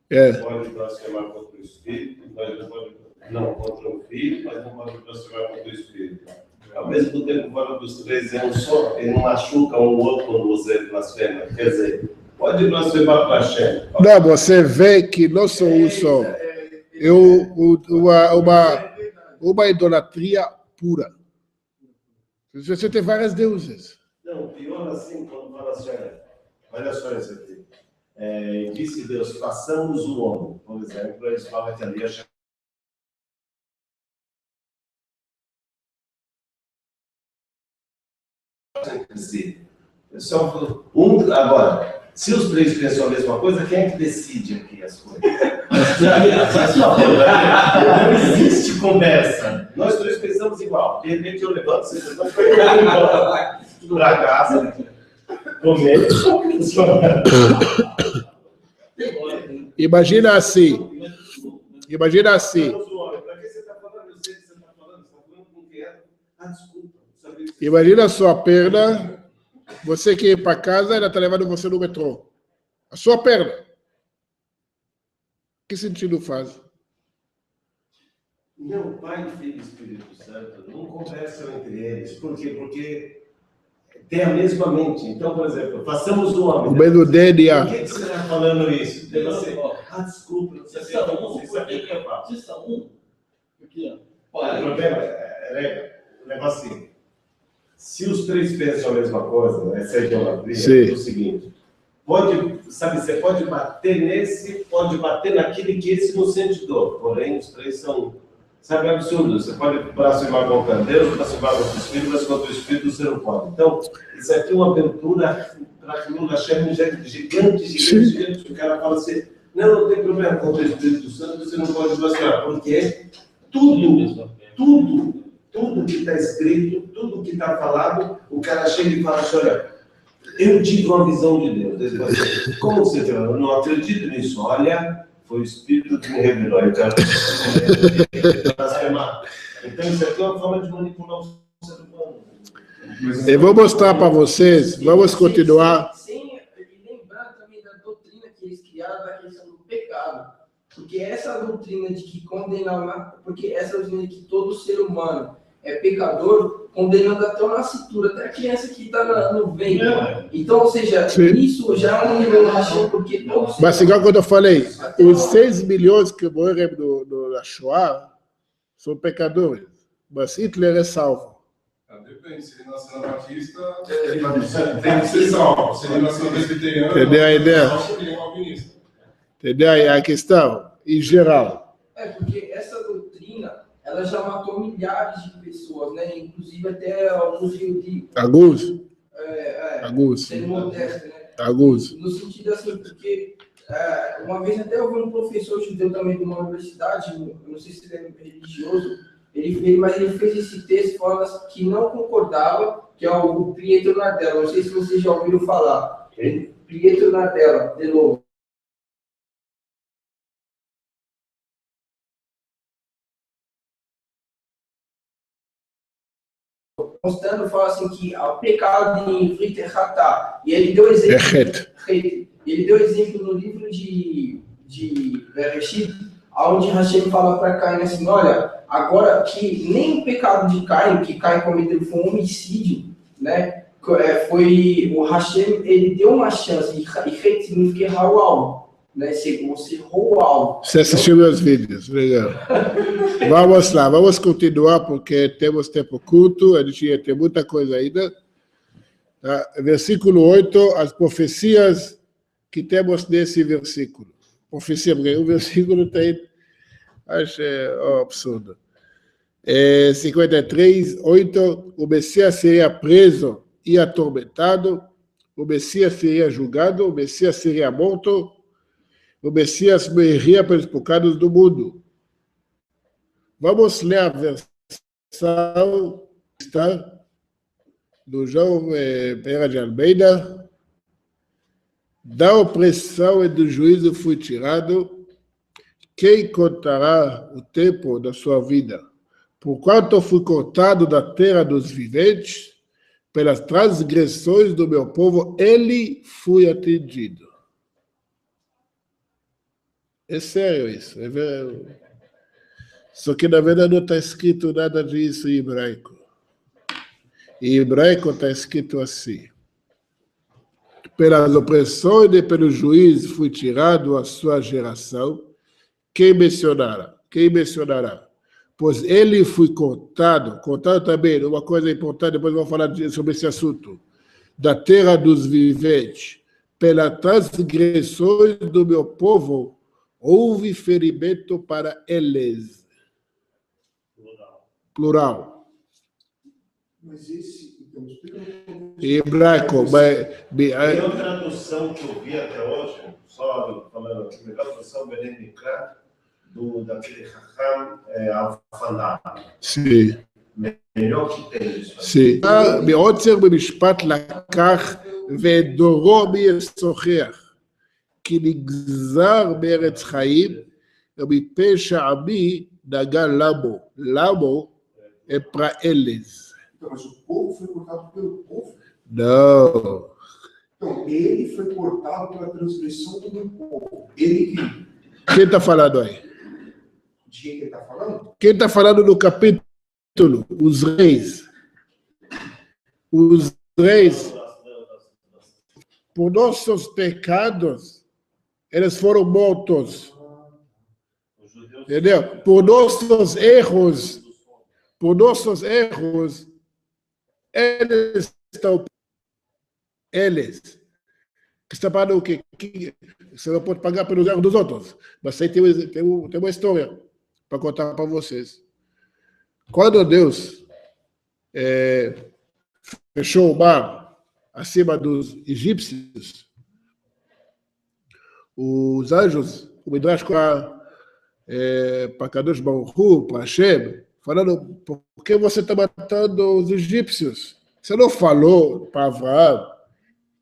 É. pode blasfemar contra o Espírito, mas não contra o Filho, mas não pode blasfemar contra o Espírito. Ao mesmo tempo, fora dos três é um só, ele não machuca um outro quando você blasfema. Quer dizer, pode blasfemar para Hashem. Não, você vê que não sou um só. Uma idolatria pura. Você tem vários deuses. Não, pior assim, quando fala assim, olha só isso aqui. Disse Deus, façamos o homem. Por exemplo, eles falam que ali é agora, se os três pensam a mesma coisa, quem é que decide aqui as coisas? Não existe conversa. Nós três pensamos igual. De repente eu levanto, você levanta, para casa, comer. Imagina assim. Imagina assim. Imagina a sua perna, você que ir para casa, ela está levando você no metrô. A sua perna. Que sentido faz? Não, Pai, Filho e Espírito Santo não conversam entre eles. Por quê? Porque tem a mesma mente. Então, por exemplo, façamos o homem. O mesmo DNA. Por que você está falando isso? Você, desculpa, não sabia que você sabia que eu falo. Vocês são um? Porque, O problema é o negócio assim. Se os três pensam a mesma coisa, essa idolatria, é o seguinte. Você pode bater nesse, pode bater naquele que esse não sente dor. Porém, os três são, sabe, absurdo. Você pode blasfemar contra Deus, blasfemar contra o Espírito, mas contra o Espírito você não pode. Então, isso aqui é uma abertura para que o Hashem gigante. O cara fala assim, não tem problema contra o Espírito Santo, você não pode blasfemar. Porque tudo que está escrito, tudo que está falado, o cara chega e fala assim, olha, eu tive uma visão de Deus. Ele fala assim, como você tem? Eu não acredito nisso. Olha, foi o Espírito que me revelou. Eu quero blasfemar. Então, isso aqui é uma forma de manipular o ser humano. Eu vou mostrar para vocês, vamos continuar. Sem lembrar também da doutrina que eles criaram da questão do pecado. Porque essa doutrina de que condenar, porque essa doutrina de que todo ser humano é pecador, condenando até o nascituro, até a criança que está no ventre. Então, ou seja, isso já é um nível baixo, porque todos... Mas igual quando eu falei, os 6 milhões que morreram na Shoah são pecadores, mas Hitler é salvo. Depende, se ele nasceu na Batista, tem que ser salvo. Se ele nasceu na Presbiteriana, entendeu a ideia? Ele é um alvinista. Entendeu a questão? Em geral. Porque essa doutrina, ela já matou milhares de pessoas, né? Inclusive até alguns judeus. Alguns. Sendo modesto, né? Alguns. No sentido assim, porque uma vez até eu vi um professor judeu também de uma universidade, eu não sei se ele é religioso, mas ele fez esse texto falando que não concordava, que é o Pietro Nadella, não sei se vocês já ouviram falar. Pietro Nadella, de novo. Mostrando, fala assim que o pecado em Ivrit é Hatá. E ele deu exemplo. Ele deu exemplo no livro de Bereshit, onde Hashem fala para Caim assim, olha, agora que nem o pecado de Caim, que Caim cometeu foi um homicídio, né? Foi o Hashem, ele deu uma chance, e Ret significa errar o alvo, né? Você errou o alvo. Você assistiu meus vídeos, legal. Vamos lá, vamos continuar, porque temos tempo curto, a gente tem muita coisa ainda. Tá? Versículo 8, as profecias que temos nesse versículo. Profecia, porque o versículo tem, acho absurdo. 53, 8, o Messias seria preso e atormentado, o Messias seria julgado, o Messias seria morto, o Messias morreria pelos pecados do mundo. Vamos ler a versão que está do João Pereira de Almeida. Da opressão e do juízo fui tirado. Quem contará o tempo da sua vida? Porquanto fui cortado da terra dos viventes, pelas transgressões do meu povo, ele fui atingido. É sério isso. É verdade. Só que na verdade não está escrito nada disso em hebraico. Em hebraico está escrito assim: pelas opressões e pelo juízo fui tirado a sua geração. Quem mencionará? Quem mencionará? Pois ele foi cortado também, uma coisa importante, depois vamos falar sobre esse assunto, da terra dos viventes, pelas transgressões do meu povo, houve ferimento para eles. Plural. Mas esse, então, explica Em hebraico, Tem uma tradução que eu vi até hoje, só falando, a melhor tradução, Belém Mikra, daquele Raham Al-Fandar. sim. melhor que tem isso. sim. מעוצר במשפט לקח ודורו מישוחח, כי נגזר בארץ חיים, ומפשע עמי נגע למו. למו é para eles. Então, mas o povo foi cortado pelo povo? Não. Então, ele foi cortado pela transgressão do meu povo. Ele que... Quem está falando aí? De quem ele está falando? Quem está falando no capítulo? Os reis. Os reis, por nossos pecados, eles foram mortos. Entendeu? Por nossos erros, eles estão. Eles. Que está pagando o quê? Você não pode pagar pelos erros dos outros. Mas aí tem uma história para contar para vocês. Quando Deus fechou o mar acima dos egípcios, os anjos, o Midrash para Kadosh Baruch Hu, para Hashem, falando, por que você está matando os egípcios? Você não falou para Abraão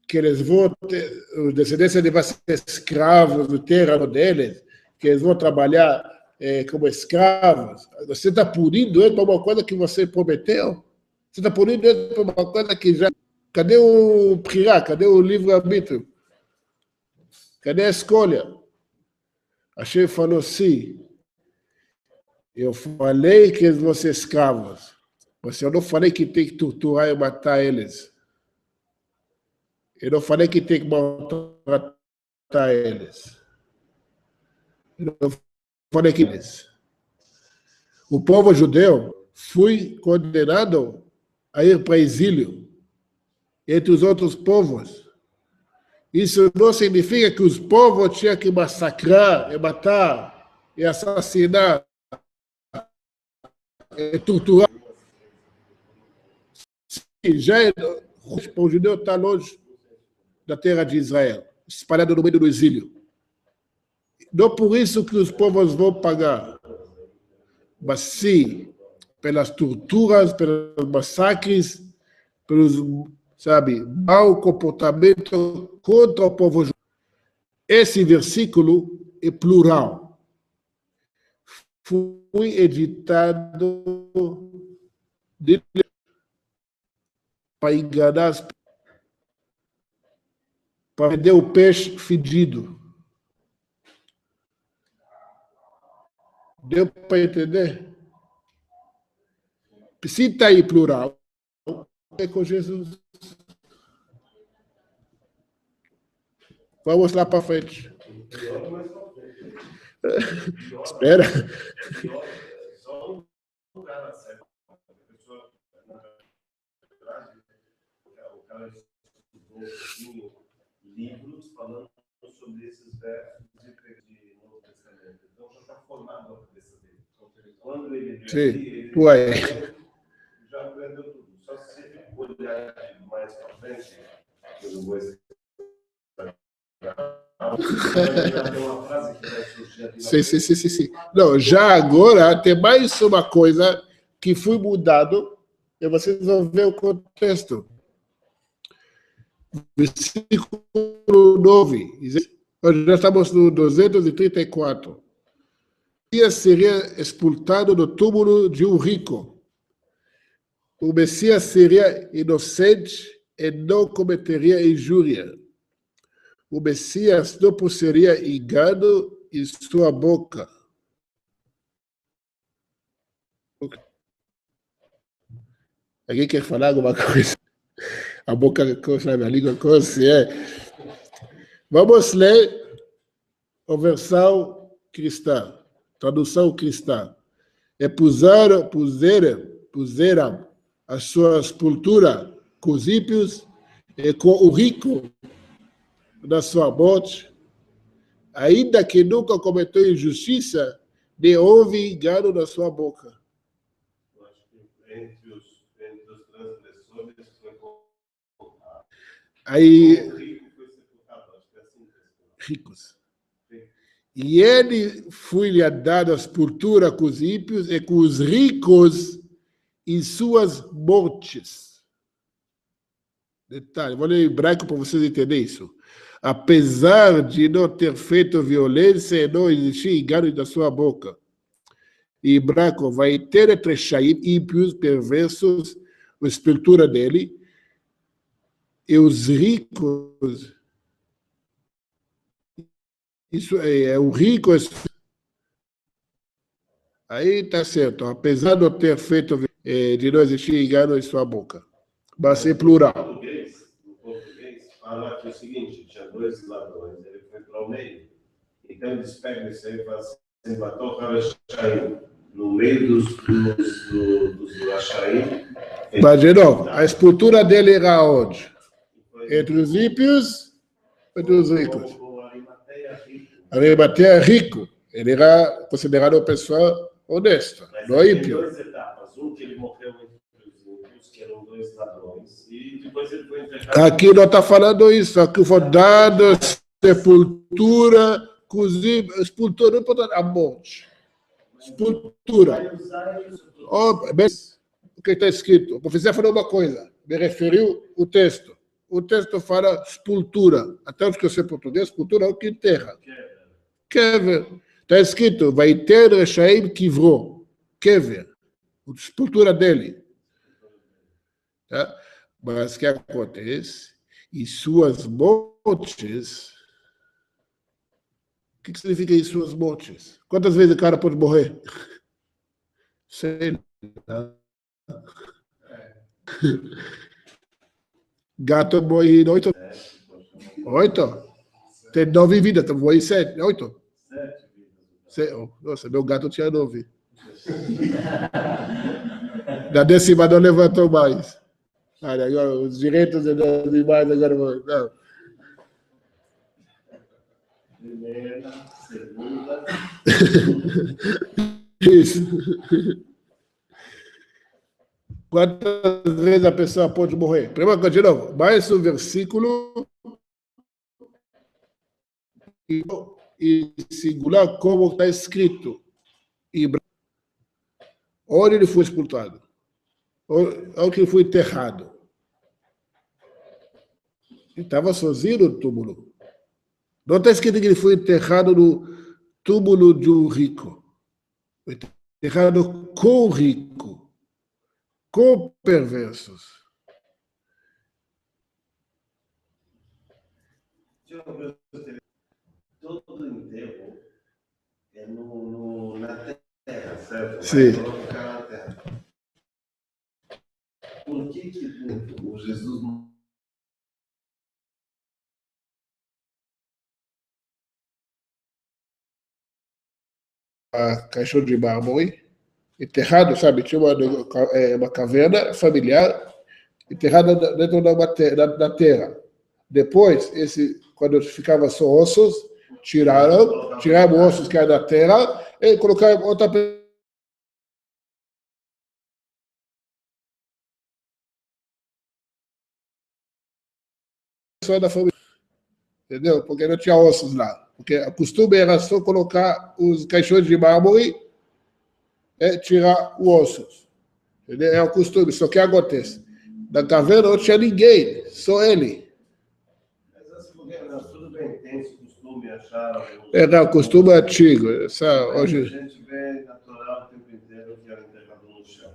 que eles vão ter, os descendentes vão ser escravos do terreno deles, que eles vão trabalhar como escravos? Você está punindo eles para uma coisa que você prometeu? Você está punindo eles para uma coisa que já... Cadê o Pirá? Cadê o livre-arbítrio? Cadê a escolha? Hashem falou, sim, eu falei que eles vão ser escravos, mas eu não falei que tem que torturar e matar eles. Eu não falei que tem que maltratar eles. Eu não falei que eles. O povo judeu foi condenado a ir para exílio entre os outros povos. Isso não significa que os povos tinham que massacrar, e matar, e assassinar, e torturar. Já o judeu está longe da terra de Israel, espalhado no meio do exílio. Não por isso que os povos vão pagar, mas sim pelas torturas, pelos massacres, pelos, mau comportamento contra o povo judeu. Esse versículo é plural. Foi editado para enganar as pessoas, para vender o peixe fedido. Deu para entender? Se está aí plural, é com Jesus. Vamos lá para frente. Espera. Só um cara certo. O cara estudou livros falando sobre esses versos de Novo Testamento. Então já está formado a cabeça dele. Quando ele já aprendeu tudo. Só se ele olhar mais para frente, Eu não vou esquecer. Tem uma frase que vai surgir aqui na frente. Sim. Não, já agora tem mais uma coisa que foi mudado e vocês vão ver o contexto. Versículo 9. Nós já estamos no 234. Messias seria expulsado do túmulo de um rico. O Messias seria inocente e não cometeria injúria. O Messias não possuiria engano em sua boca. Alguém quer falar alguma coisa? A boca, sabe, a língua, Vamos ler a versão cristã, tradução cristã. E puseram a sua sepultura com os ímpios e com o rico na sua morte, ainda que nunca cometeu injustiça, nem houve engano na sua boca. Eu acho que entre os transgressores foi colocado. Aí, O rico foi sepultado, acho que é assim que é escrito. ricos. E ele foi-lhe dado a sepultura com os ímpios e com os ricos em suas mortes. Detalhe, vou ler em hebraico para vocês entenderem isso. Apesar de não ter feito violência e não existir engano da sua boca. Em hebraico, vai ter entre Shaim, ímpios, perversos, a sepultura dele, e os ricos. Isso é o rico. Aí está certo. Apesar de não ter feito, de não existir engano em sua boca. Vai ser plural. No português, fala que é o seguinte: tinha dois ladrões, ele foi para o meio. Então ele despega isso aí e fala assim: matou o Rachaim. No meio dos Rachaim. Mas, de novo, a sepultura dele era onde? Entre os ímpios e entre os ricos. Arimateia é rico. Ele era considerado uma pessoa honesta, não ímpio. Duas etapas. Um que ele morreu entre os ímpios, que eram dois ladrões, e depois ele foi entregado. Aqui não está falando isso. Aqui foi dado sepultura com os ímpios. Sepultura, não pode dar a morte. Sepultura. Oh, bem, o que está escrito? A profecia falou uma coisa. Me referiu o texto. O texto fala sepultura. Até os que eu sei português, sepultura é o que enterra. Kever. Está escrito, vai ter Rechaim Kivro. Kever. A sepultura dele. Tá? Mas o que acontece? Em suas mortes. O que significa em suas mortes? Quantas vezes o cara pode morrer? Sei lá. Gato morre em 8. 8? Tem 9 vidas, então morre em 7. 8? Nossa, meu gato tinha 9. Na 10ª não levantou mais. Olha, agora, os direitos dos animais agora vão. Não. Primeira, segunda. Isso. Quantas vezes a pessoa pode morrer? Primeiro, de novo, mais um versículo e singular como está escrito. Onde ele foi expulsado? Onde ele foi enterrado? Ele estava sozinho no túmulo. Não está escrito que ele foi enterrado no túmulo de um rico. Foi enterrado com o rico, com perversos. Todo enterro é na terra, certo? Sim. Vai colocar na terra. Por que o Jesus não... A caixão de mármore, enterrado, sabe? Tinha uma caverna familiar enterrada dentro da terra. Depois, quando ficava só ossos, tiraram ossos que eram da terra e colocaram outra pessoa. só da família. Entendeu? Porque não tinha ossos lá. Porque o costume era só colocar os caixões de mármore e tirar os ossos. Entendeu? É o costume. Só que acontece. Na caverna não tinha ninguém, só ele. Mas as mulheres, tudo bem, tem esse costume, achar... Não, o costume é antigo. Hoje... A gente vê natural o tempo inteiro que era enterrado no chão.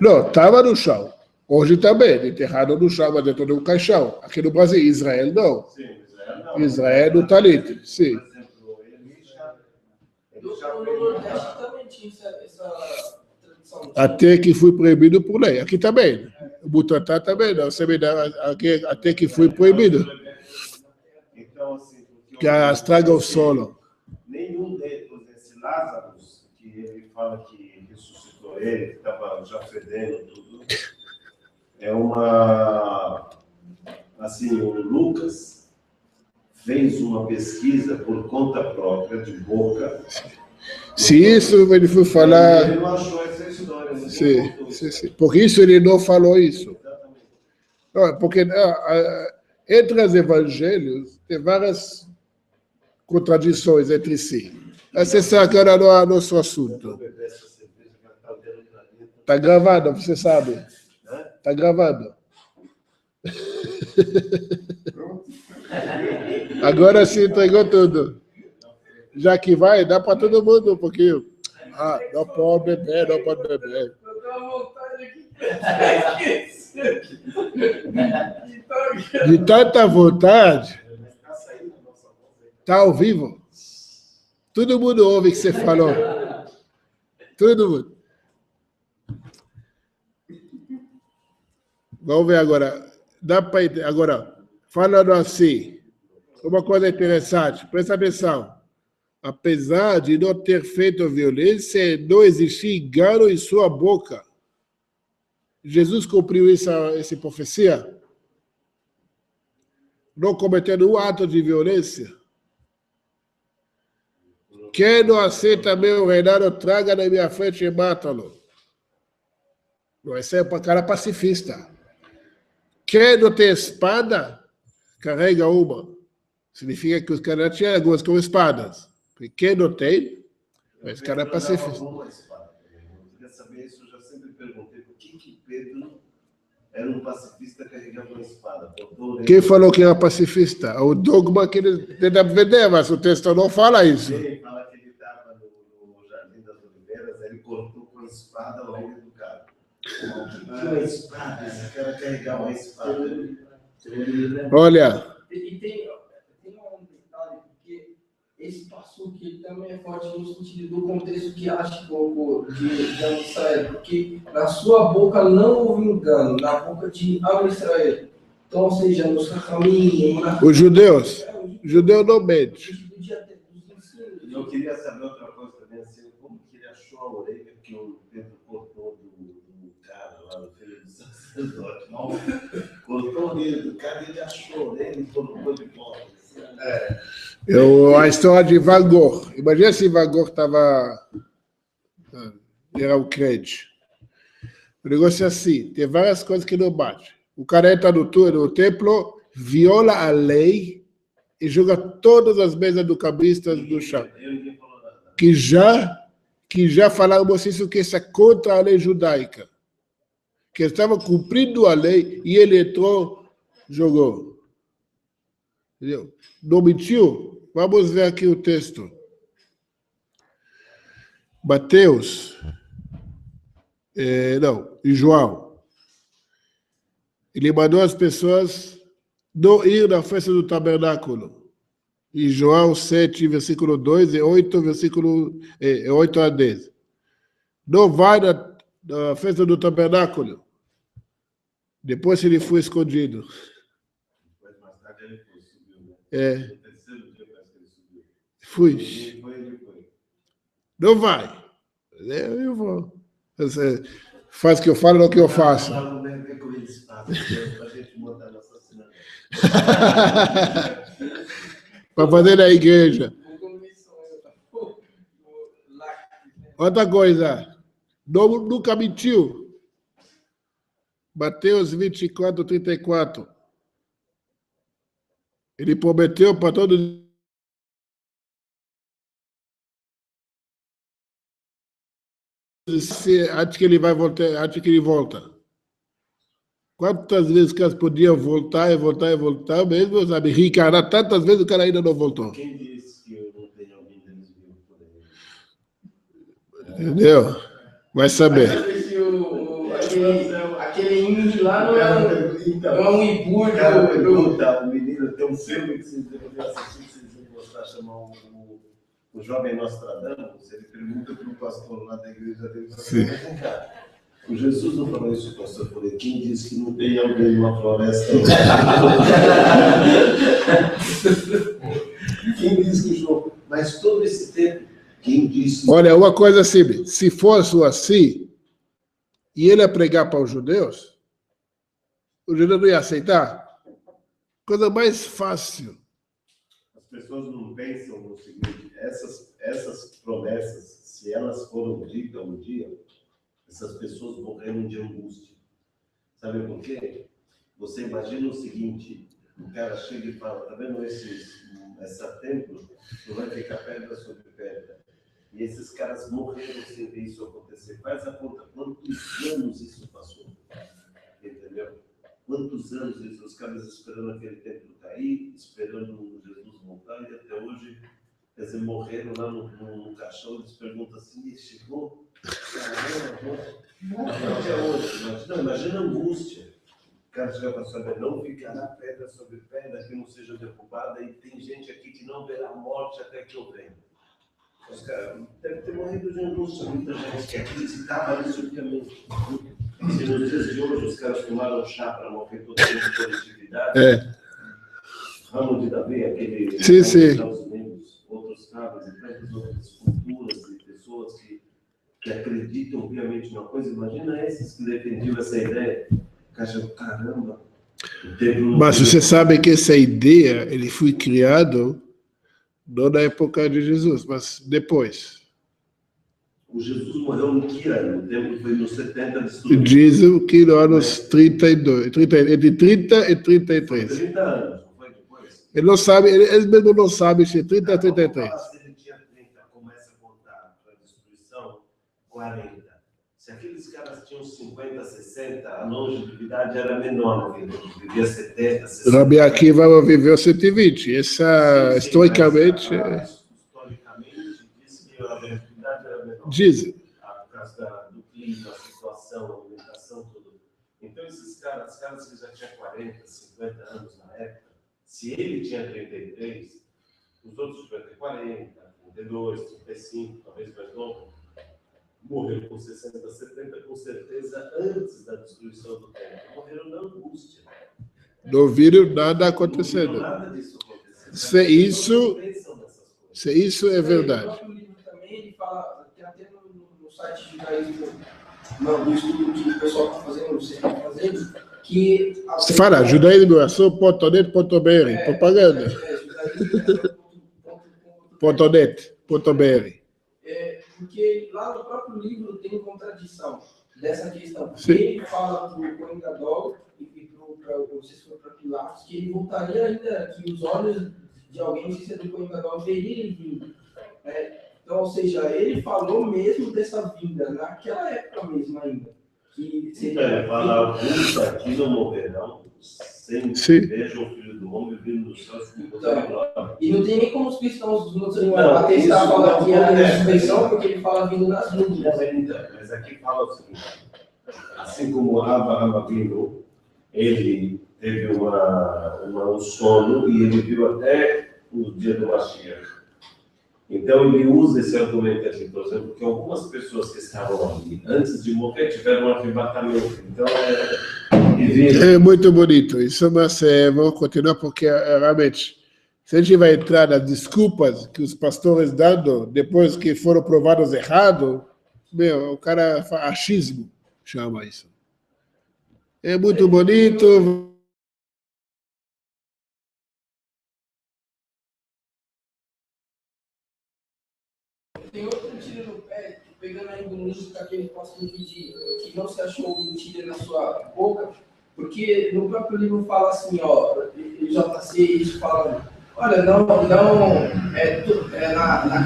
Não, estava no chão. Hoje também, enterrado no chão, mas dentro de um caixão. Aqui no Brasil, Israel não. Sim, Israel não. Israel no talit, sim. Por exemplo, Elisha No Nordeste também tinha essa tradição. Até que foi proibido por lei. Aqui também. O Butantan também, não. Aqui, até que foi proibido. Então, assim, Que estraga o solo. Nenhum deles, esse Lázaro, que ele fala que ressuscitou ele, que estava já fedendo tudo, é uma... Assim, o Lucas fez uma pesquisa por conta própria, de boca. Se isso ele foi falar... Ele não achou essa história. Sim. Por isso ele não falou isso. Não, porque entre os evangelhos tem várias contradições entre si. Esse agora não é nosso assunto. Está gravado, você sabe. Está gravado. Agora se entregou tudo. Já que vai, dá para todo mundo um pouquinho. Não pode beber, não pode beber. Eu tenho uma vontade aqui. De tanta vontade, está ao vivo. Todo mundo ouve o que você falou. Todo mundo. Vamos ver agora. Dá para entender. Agora, falando assim, uma coisa interessante, presta atenção. Apesar de não ter feito violência, não existia engano em sua boca. Jesus cumpriu essa profecia? Não cometendo um ato de violência? Quem não aceita meu reinado, traga na minha frente e mata-lo. Esse é para cara pacifista. Quem não tem espada, carrega uma. Significa que os caras tinham algumas com espadas. Porque quem não tem, esse cara é pacifista. Eu queria saber isso, eu já sempre perguntei por que Pedro era um pacifista carregando uma espada. Quem falou que era pacifista? O dogma que ele tenta vender, mas o texto não fala isso. Ele fala que ele estava no Jardim das Oliveiras, ele cortou com a espada o rei do cara. Uma espada, esse cara carregar uma espada. Olha. E tem um detalhe, porque esse passo aqui também é forte no sentido do contexto que acha de Israel, porque na sua boca não houve engano, na boca de Israel. Então, ou seja, nos caminhos... Os judeus não mentem. Eu queria saber outra coisa também, assim, como que ele achou a orelha que o Pedro cortou do cara lá, do filho do sacerdote. Não, cortou a orelha do cara e ele achou a orelha e colocou de volta. A história de Van Gogh. Imagina se Van Gogh era um crente. O negócio é assim, tem várias coisas que não batem. O cara entra no templo, viola a lei e joga todas as mesas do cabistas no chão. Que já falamos isso, que isso é contra a lei judaica. Que estava cumprindo a lei e ele entrou, jogou. Entendeu? Não mentiu? Vamos ver aqui o texto. Mateus, e João. Ele mandou as pessoas não ir na festa do tabernáculo. Em João 7, versículo 2 e 8, versículo 8 a 10. Não vai na festa do tabernáculo. Depois ele foi escondido. Fui. Não vai. Eu vou. Faz o que eu falo, não o que eu faço. Para fazer na igreja. Outra coisa. Nunca mentiu. Mateus 24, 34. Ele prometeu para todos. Antes que ele vai voltar, antes que ele volta. Quantas vezes que elas podiam voltar e voltar e voltar, mesmo, sabe, reencarnar tantas vezes, o cara ainda não voltou. Quem disse que eu não tenho alguém deles vivo por aí? Entendeu? Vai saber. Sabe se aquele índio lá não é um ibu. O cara pergunta, o menino tem um filme que vocês devem assistir, que vocês vão gostar, chamar o Jovem Nostradamus. Ele pergunta para o pastor lá da igreja dele, vem cá, o Jesus não falou isso, pastor? Eu falei, quem disse que não tem alguém numa floresta? Quem disse que o João... Mas todo esse tempo, quem disse... Olha, uma coisa simples, se fosse assim, e ele ia pregar para os judeus não ia aceitar? Coisa mais fácil. As pessoas não pensam no seguinte, essas promessas, se elas foram ditas um dia, essas pessoas morreram de angústia. Sabe por quê? Você imagina o seguinte, o cara chega e fala, tá vendo essa templo? Não vai ficar pedra sobre pedra. E esses caras morreram sem ver isso acontecer. Faz a conta, quantos anos isso passou? Entendeu? Quantos anos isso, os caras esperando aquele templo cair, esperando Jesus voltar, e até hoje, quer dizer, morreram lá no caixão, eles perguntam assim, chegou? Até hoje, imagina a angústia. O cara chega para saber, não ficará pedra sobre pedra que não seja derrubada, e tem gente aqui que não verá morte até que eu venha. Os caras devem ter morrido de angústia, muita gente que acreditava nisso obviamente. Se nos dias de hoje os caras tomaram chá para morrer toda a coletividade, Ramo de Davi, aquele sim. dos Estados Unidos, outros caras e tantas outras culturas e pessoas que acreditam obviamente numa coisa, imagina esses que defendiam essa ideia, caramba. Mas você sabe que essa ideia, ele foi criado não na época de Jesus, mas depois. O Jesus morreu no que ano? O templo foi nos 70 destruído. Dizem que nos anos 32, entre 30 e 33. Foi 30 anos, não foi depois? Ele não sabe, ele mesmo não sabe se é 30 ou 33. Se ele tinha 30, começa a contar para a destruição, 40. Se aqueles caras tinham 50, 60, a longevidade era menor, vivia 70, 60. Rabi Akiva viveu 120. Essa, historicamente... Historicamente, diz que a longevidade era menor. Dizem. Por causa do clima, a situação, a alimentação, tudo. Então, esses caras que já tinham 40, 50 anos na época, se ele tinha 33, os outros tiveram 40, 32, 35, talvez mais novo, morreram com 60, 70, com certeza, antes da destruição do templo. Morreram na angústia. Não viram nada acontecendo. Não viram nada disso acontecendo. Se isso é verdade. O próprio livro também, ele fala, tem até no site de judaísmo, do estudo que o pessoal está fazendo, você está fazendo, que... Você fala, judaísmo.net.br, propaganda. .net.br. Porque lá no próprio livro tem contradição dessa questão. Sim. Ele fala para o Cohen Gadol e não sei se foi para Pilatos, que ele voltaria ainda, que os olhos de alguém, não sei se é do Cohen Gadol, veriam ele vindo. Então, ou seja, ele falou mesmo dessa vinda, naquela época mesmo ainda. Que ele fala, alguns aqui não morrerão, sem vejam o Filho do Homem vindo dos céus com poder e glória. E não tem nem como os cristãos atestar falando que é a ressurreição, porque ele fala vindo nas nuvens. Mas aqui fala o seguinte, assim como Abraham Avinu, ele teve um sono e ele viu até o dia do Mashiach. Então ele usa esse argumento aqui, por exemplo, que algumas pessoas que estavam ali antes de morrer tiveram um arrebatamento. Então é muito bonito. Isso, mas vou continuar porque realmente, se a gente vai entrar nas desculpas que os pastores dando depois que foram provados errados, o cara faz achismo, chama isso. É muito bonito. Tem outro tiro no pé, pegando ainda o nicho daquele pastor que não se achou mentira na sua boca, Porque no próprio livro fala assim, ó, JC, isso falando, olha, na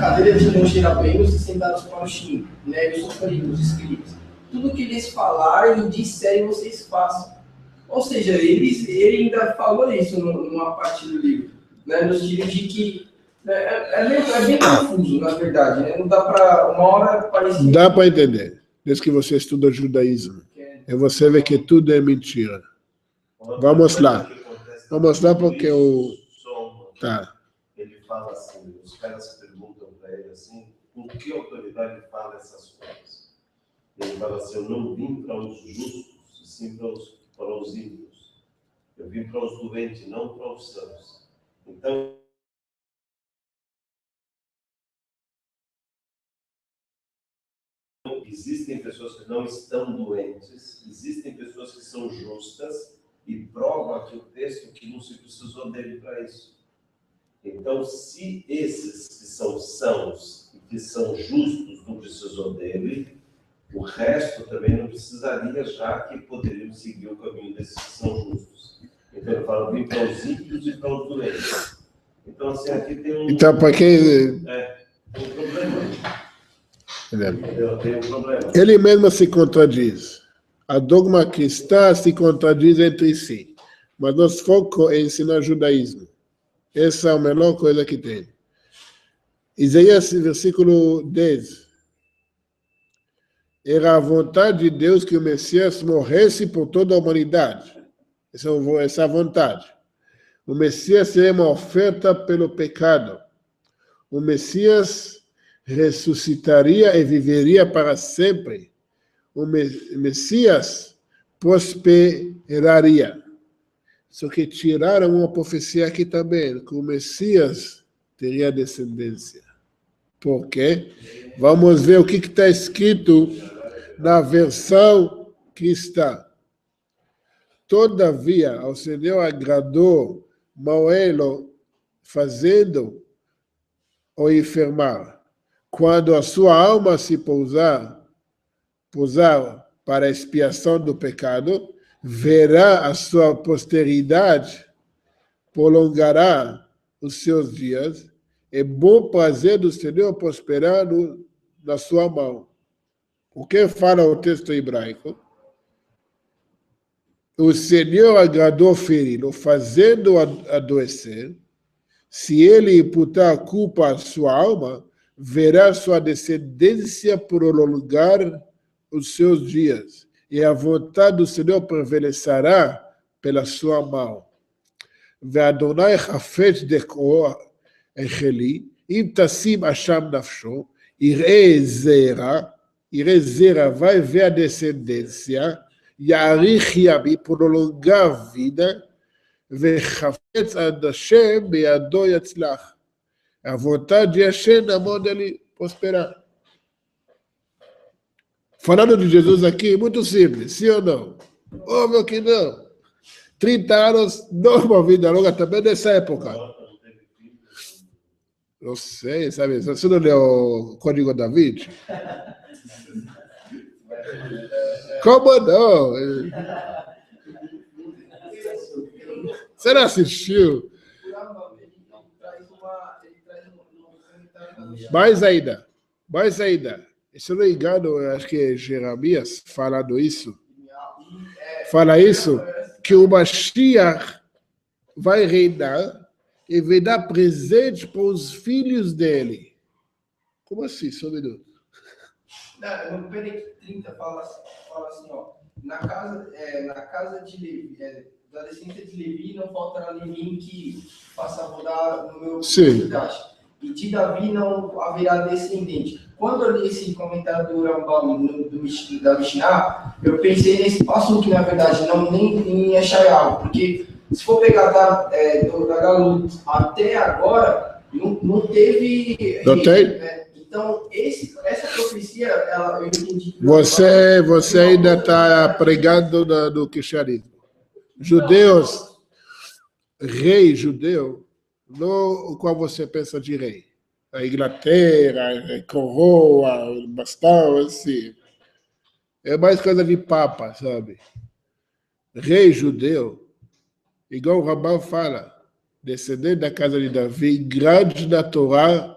cadeira de Moshe Rabbeinu se sentaram os Paroshim, né, e os Sofarim, os escribas. Tudo que eles falarem e disserem, vocês façam. Ou seja, ele ainda falou isso numa parte do livro, né, no sentido de que é bem confuso, na verdade, né? Não dá para uma hora parecer... Dá para entender, desde que você estuda judaísmo. E você vê que tudo é mentira. Vamos lá. Vamos lá porque o... Tá. Ele fala assim, os caras perguntam para ele assim, com que autoridade ele fala essas coisas? Ele fala assim, eu não vim para os justos, sim para os ímpios. Eu vim para os doentes, não para os sãos. Então, existem pessoas que não estão doentes, existem pessoas que são justas e prova aqui o texto que não se precisou dele para isso. Então, se esses que são sãos e que são justos não precisou dele, o resto também não precisaria, já que poderiam seguir o caminho desses que são justos. Então, ele fala, vim para os ímpios e para os doentes. Então, assim, aqui tem um... Então, para quem... tem um problema. Tem um problema. Ele mesmo se contradiz. A dogma cristã se contradiz entre si. Mas nosso foco é ensinar judaísmo. Essa é a melhor coisa que tem. Isaías, versículo 10. Era a vontade de Deus que o Messias morresse por toda a humanidade. Essa é a vontade. O Messias seria uma oferta pelo pecado. O Messias ressuscitaria e viveria para sempre. O Messias prosperaria. Só que tiraram uma profecia aqui também, que o Messias teria descendência. Por quê? Vamos ver o que está escrito na versão cristã. Todavia, ao Senhor agradou Moelo fazendo o enfermar. Quando a sua alma se pousar para a expiação do pecado, verá a sua posteridade, prolongará os seus dias, e bom prazer do Senhor prosperar na sua mão. O que fala o texto hebraico? O Senhor agradou feri-lo, fazendo-o adoecer. Se ele imputar a culpa à sua alma, verá sua descendência prolongar os seus dias, e a vontade do Senhor prevalecerá pela sua mão. Ve'Adonai chafetz dekro echeli, im tassim Hashem nafsho, irei zera, vai ver a descendência, yarich yami, prolongar a vida, ve'chafetz ad Hashem be'ado yatzlach. A vontade de Hashem na mão dele prosperar. Falando de Jesus aqui, muito simples, sim ou não? Óbvio que não. 30 anos, não uma vida longa também nessa época. Não sei, sabe? Você não leu o Código da Vinci? Como não? Você não assistiu? Mais ainda. Se eu não me engano, acho que é Jeremias falando isso. Fala isso, que o Mashiach vai reinar e vai dar presente para os filhos dele. Como assim? Só um minuto. No Penec 30 fala assim, ó, na casa de Levi, da descendência de Levi não faltará ninguém que faça rodar no meu cidade. E de Davi não haverá descendente. Quando eu li esse comentário do Rambam da Mishnah, eu pensei nesse passo que, na verdade, não nem em Yeshayahu, porque se for pegar da Galut até agora, não teve... Não tem? Então, essa profecia, eu entendi... Você ainda está pregando no cristianismo. Judeus, rei judeu, não o qual você pensa de rei. A Inglaterra, a coroa, o bastão, assim. É mais coisa de papa, sabe? rei judeu, igual o Rambam fala, descendente da casa de Davi, grande na Torá,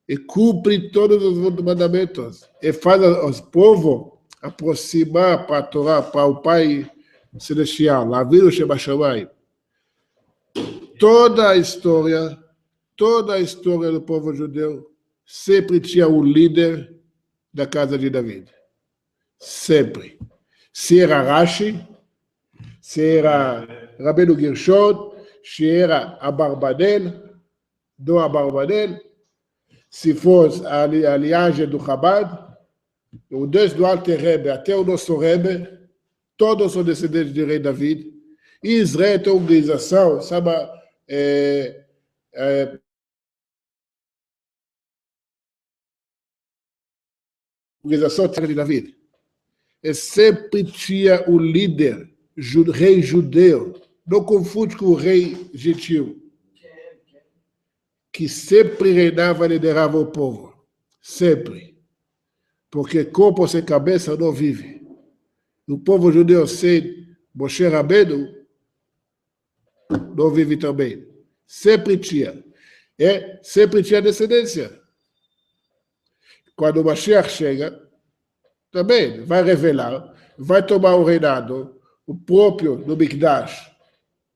e cumpre todos os mandamentos, e faz os povos aproximar para a Torá, para o Pai Celestial, lá vira o Shema Shamayim. Toda a história do povo judeu sempre tinha um líder da casa de Davi. Sempre. Se era Rashi, se era Rabbeinu Gershon, se era Abarbanel, do Abarbanel, se fosse a linhagem do Chabad, desde o Alter Rebbe até o nosso Rebbe, todos são descendentes de rei David. E Israel tem uma organização, sabe, organização de David. E sempre tinha o líder, rei judeu, não confunde com o rei gentil, que sempre reinava e liderava o povo. Sempre. Porque corpo sem cabeça não vive. O povo judeu sem Moshe Rabbeinu não vive também. Sempre tinha. Sempre tinha descendência. Quando o Mashiach chega, também vai revelar, vai tomar o reinado, o próprio do Mikdash,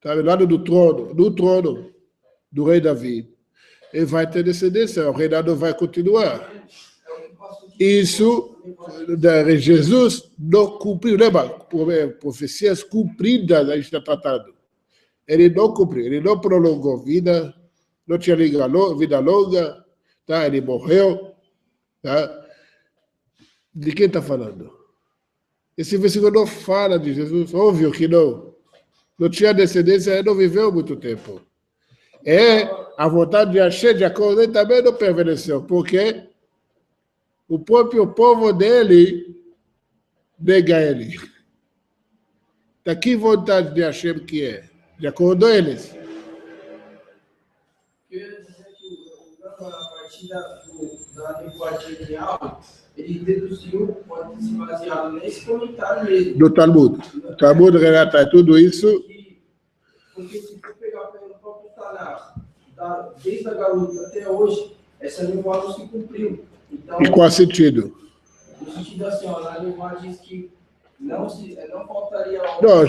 tá? Do lado do trono do rei Davi, e vai ter descendência, o reinado vai continuar. Isso, Jesus não cumpriu, lembra? Profecias cumpridas a gente está tratando. Ele não cumpriu, ele não prolongou vida, não tinha vida longa, tá? Ele morreu. Tá? De quem está falando? Esse versículo não fala de Jesus, óbvio que não. Não tinha descendência, ele não viveu muito tempo. A vontade de Hashem, de Jacó, também não permaneceu, porque o próprio povo dele nega ele. Da que vontade de Hashem que é? De acordo eles. Eu ia dizer que a partir da linguagem real, ele deduziu, pode se basear nesse comentário mesmo. Do Talmud. O Talmud relata tudo isso. Porque se for pegar pelo próprio Tanakh, desde a garota até hoje, essa linguagem se cumpriu. Então, e qual sentido? No sentido assim, ó, na linguagem diz que não faltaria... Não,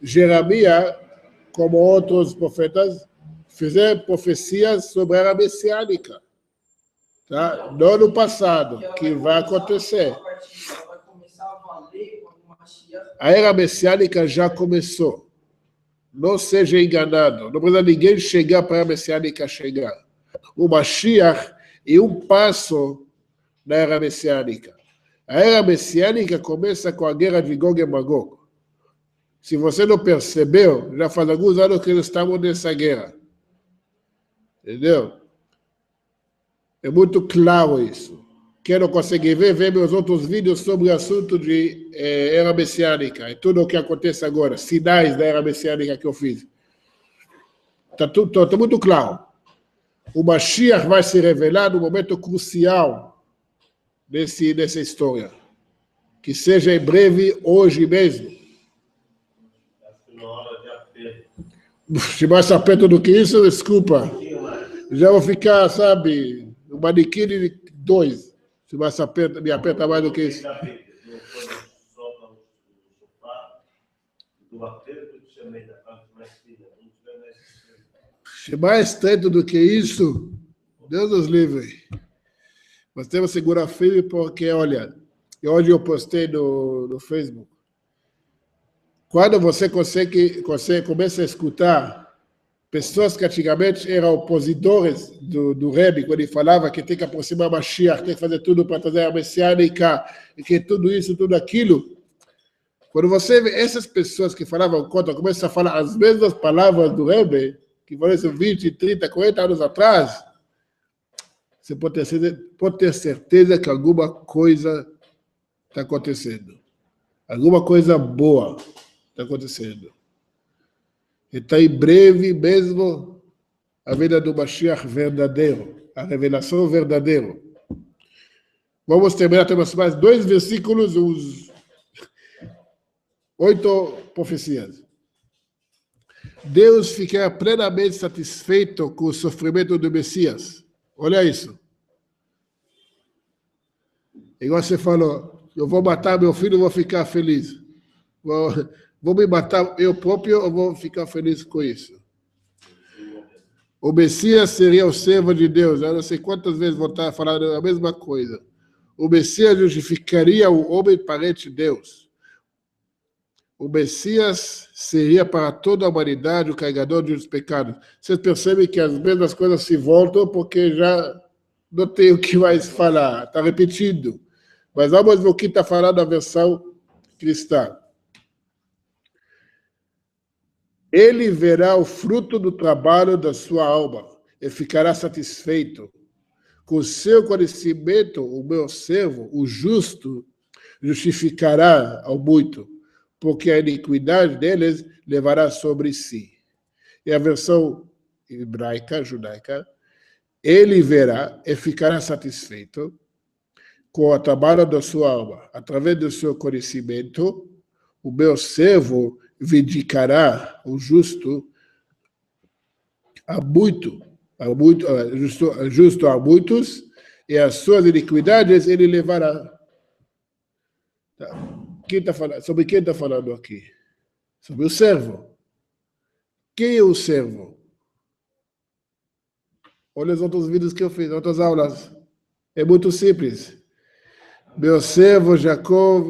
Jeremias, como outros profetas, fizeram profecias sobre a era messiânica. Tá? Não no passado, que vai acontecer. A era messiânica já começou. Não seja enganado. Não precisa ninguém chegar para a era messiânica chegar. O Mashiach é um passo na era messiânica. A era messiânica começa com a guerra de Gog e Magog. Se você não percebeu, já faz alguns anos que eles estavam nessa guerra. Entendeu? É muito claro isso. Quem não consegue ver, vê meus outros vídeos sobre o assunto de era messiânica. E tudo o que acontece agora, sinais da era messiânica que eu fiz. Está muito claro. O Mashiach vai se revelar no momento crucial dessa história. Que seja em breve, hoje mesmo. Acho que na hora de aperto. Se mais aperto do que isso, desculpa. Já vou ficar, sabe, um manequim de 2. Se mais me aperta mais do que isso. Se mais estreito do que isso, Deus nos livre. Mas temos que segurar firme porque, olha, hoje eu postei no Facebook. Quando você começa a escutar pessoas que antigamente eram opositores do Rebbe, quando ele falava que tem que aproximar a Mashiach, tem que fazer tudo para trazer a messiânica, e que tudo isso, tudo aquilo. Quando você vê essas pessoas que falavam contra, começam a falar as mesmas palavras do Rebbe, que foram 20, 30, 40 anos atrás, você pode ter certeza que alguma coisa está acontecendo. Alguma coisa boa está acontecendo. Então, em breve mesmo, a vida do Mashiach verdadeiro, a revelação verdadeira. Vamos terminar, temos mais 2 versículos, 8 profecias. Deus ficará plenamente satisfeito com o sofrimento do Messias. Olha isso. Igual você falou, eu vou matar meu filho e vou ficar feliz. Vou me matar eu próprio, eu vou ficar feliz com isso. O Messias seria o servo de Deus. Eu não sei quantas vezes vou estar falando a mesma coisa. O Messias justificaria o homem perante Deus. O Messias seria para toda a humanidade o carregador dos pecados. Vocês percebem que as mesmas coisas se voltam porque já não tem o que mais falar. Está repetindo. Mas vamos ver o que está falando a versão cristã. Ele verá o fruto do trabalho da sua alma e ficará satisfeito. Com o seu conhecimento, o meu servo, o justo, justificará ao muito, porque a iniquidade deles levará sobre si. E a versão hebraica, judaica, ele verá e ficará satisfeito com o trabalho da sua alma. Através do seu conhecimento, o meu servo vindicará o justo a muito, justo a muitos, e as suas iniquidades ele levará. Sobre quem está falando aqui? Sobre o servo. Quem é o servo? Olha os outros vídeos que eu fiz, outras aulas. É muito simples. Meu servo Jacó,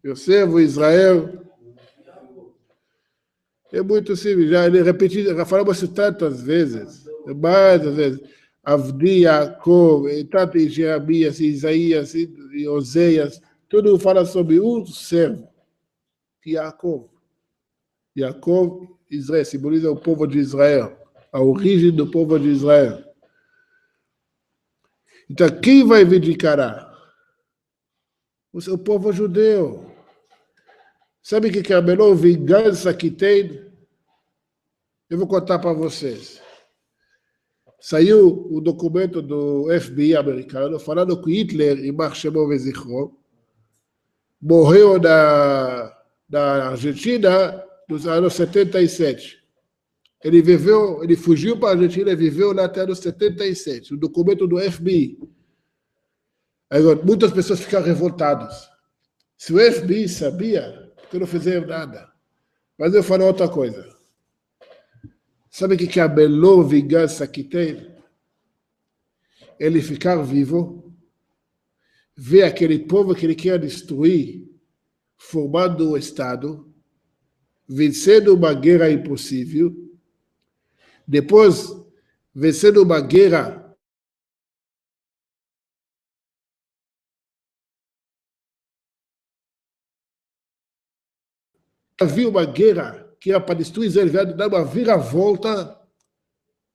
meu servo Israel. É muito simples. Já falamos isso tantas vezes. Várias vezes. Avdi, Jacob, tanto em Jeremias, Isaías, e Oséias. Tudo fala sobre um servo. Jacob. Jacob, Israel, simboliza o povo de Israel. A origem do povo de Israel. Então, quem vai vindicar? O povo judeu. Sabe o que é a melhor vingança que tem? Eu vou contar para vocês. Saiu o documento do FBI americano falando que Hitler, Ymar Shemo Vezichro, morreu da Argentina nos anos 77. Ele fugiu para a Argentina e viveu lá até os 77. O documento do FBI. Agora, muitas pessoas ficaram revoltadas. Se o FBI sabia, porque não fizeram nada. Mas eu falo outra coisa. Sabe o que é a melhor vingança que tem? Ele ficar vivo, ver aquele povo que ele quer destruir, formando o Estado, vencendo uma guerra impossível, depois vencendo uma guerra havia uma guerra que era para destruir Israel, dar uma vira-volta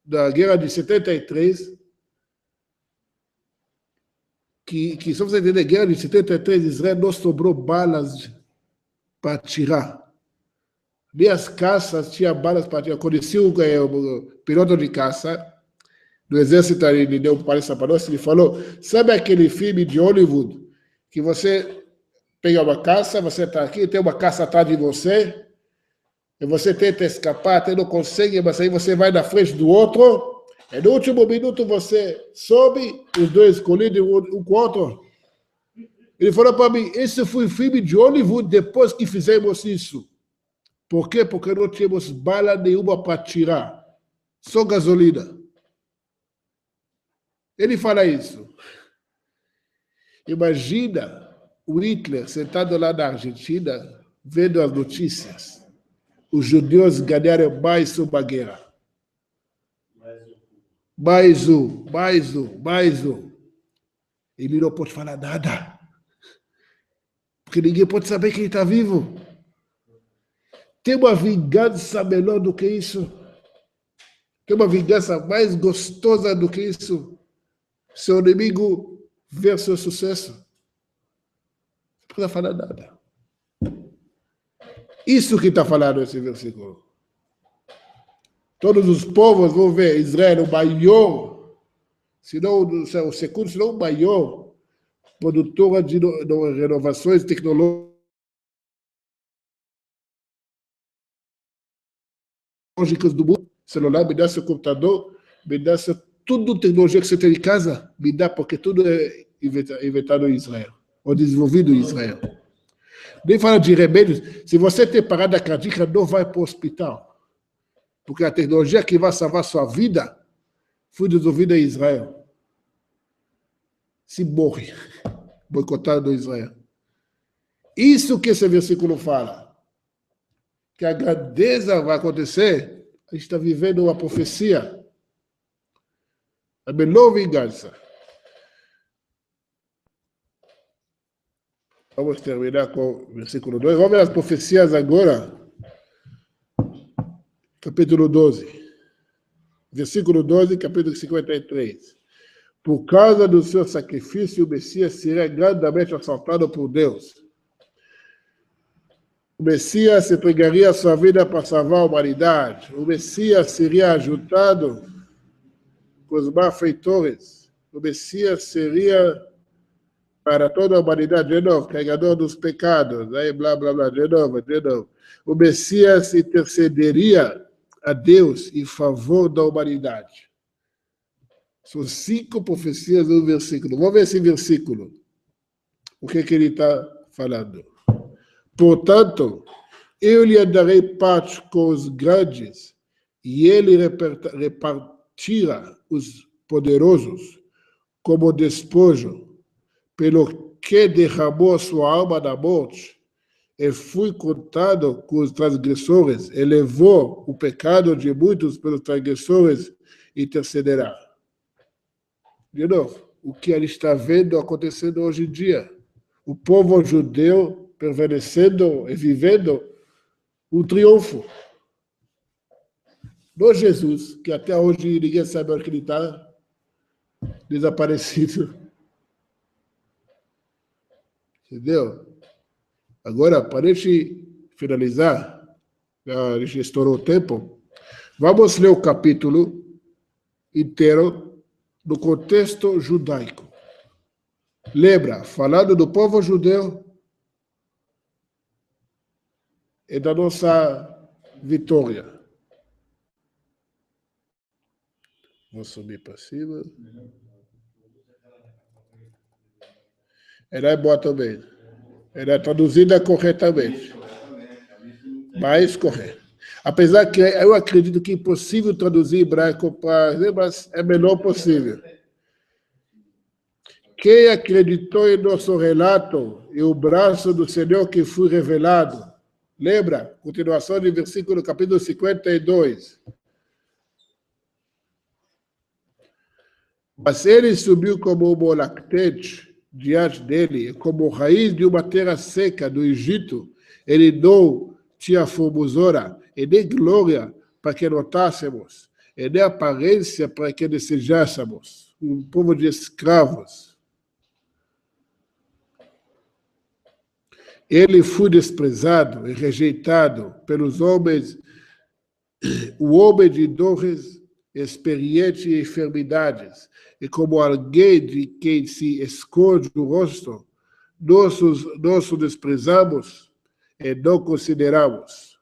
da guerra de 73, que só você entender, a guerra de 73, Israel não sobrou balas para atirar. Nem as caças tinham balas para atirar. Conheci o piloto de caça do exército, ele deu palestra para nós, ele falou, sabe aquele filme de Hollywood, que você pega uma caça, você está aqui, tem uma caça atrás de você, e você tenta escapar, até não consegue, mas aí você vai na frente do outro, e no último minuto você sobe, os dois colidem um com o outro. Ele falou para mim, esse foi o filme de Hollywood depois que fizemos isso. Por quê? Porque não tínhamos bala nenhuma para tirar, só gasolina. Ele fala isso. Imagina o Hitler sentado lá na Argentina, vendo as notícias. Os judeus ganharam mais uma guerra. Mais um. Ele não pode falar nada. Porque ninguém pode saber que ele está vivo. Tem uma vingança melhor do que isso? Tem uma vingança mais gostosa do que isso? Seu inimigo ver seu sucesso. Não precisa falar nada. Isso que está falando esse versículo. Todos os povos vão ver Israel o maior, se não o segundo, se não o maior produtora de renovações tecnológicas tecnológicas do mundo, celular, me dá seu computador, me dá tudo tecnologia que você tem em casa, me dá, porque tudo é inventado em Israel, ou desenvolvido em Israel. Nem fala de remédios. Se você tem parada cardíaca, não vai para o hospital. Porque a tecnologia que vai salvar sua vida foi desenvolvida em Israel. Se morre, boicotado em Israel. Isso que esse versículo fala. Que a grandeza vai acontecer. A gente está vivendo uma profecia. A melhor vingança. Vamos terminar com o versículo 2. Vamos ver as profecias agora. Capítulo 12. Versículo 12, capítulo 53. Por causa do seu sacrifício, o Messias será grandemente assaltado por Deus. O Messias entregaria a sua vida para salvar a humanidade. O Messias seria ajuntado com os malfeitores. O Messias seria para toda a humanidade, de novo, carregador dos pecados, aí blá, blá, blá, de novo. O Messias intercederia a Deus em favor da humanidade. São 5 profecias no versículo. Vamos ver esse versículo. O que ele está falando? Portanto, eu lhe darei parte com os grandes, e ele repartirá os poderosos como despojo, pelo que derramou sua alma na morte, e foi contado com os transgressores, e levou o pecado de muitos pelos transgressores, e intercederá. De novo, o que ele está vendo acontecendo hoje em dia. O povo judeu permanecendo e vivendo um triunfo. Não Jesus, que até hoje ninguém sabe onde ele está, desaparecido. Entendeu? Agora, para a gente finalizar, a gente estourou o tempo, vamos ler o capítulo inteiro no contexto judaico. Lembra, falando do povo judeu e da nossa vitória. Vou subir para cima. Ela é boa também. Ela é traduzida corretamente. Mais correta. Apesar que eu acredito que é impossível traduzir hebraico para... Mas é melhor possível. Quem acreditou em nosso relato e o braço do Senhor que foi revelado? Lembra? Continuação do versículo capítulo 52. Mas ele subiu como um lactente diante dele, como raiz de uma terra seca do Egito. Ele não tinha formosura e nem glória para que notássemos, e nem aparência para que desejássemos. Um povo de escravos. Ele foi desprezado e rejeitado pelos homens, o homem de dores, experiente em enfermidades, e como alguém de quem se esconde o rosto, nós o desprezamos e não consideramos.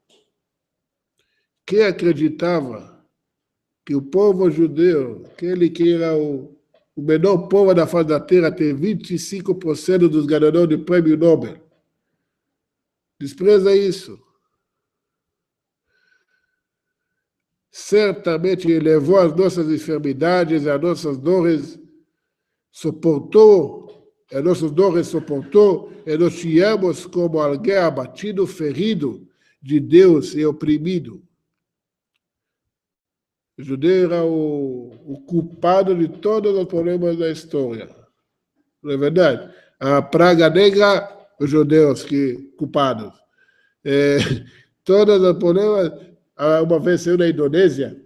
Quem acreditava que o povo judeu, aquele que era o menor povo da face da terra, tem 25% dos ganhadores do prêmio Nobel? Despreza isso. Certamente ele levou as nossas enfermidades, as nossas dores, suportou, as nossas dores suportou, e nós tínhamos como alguém abatido, ferido de Deus e oprimido. O judeu era o culpado de todos os problemas da história. Não é verdade? A praga negra, os judeus culpados. Todos os problemas. Uma vez saiu na Indonésia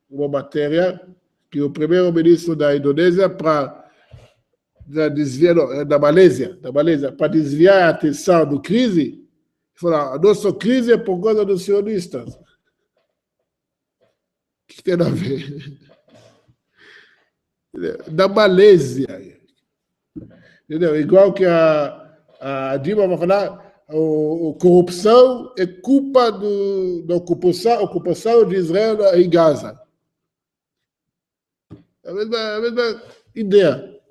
uma matéria que o primeiro-ministro da Indonésia para desviar, da Malásia, para desviar a atenção da crise, falou: a nossa crise é por causa dos sionistas. O que tem a ver? Da Malásia. Entendeu? Igual que a Dilma vai falar, a corrupção é culpa da ocupação de Israel em Gaza. A mesma ideia.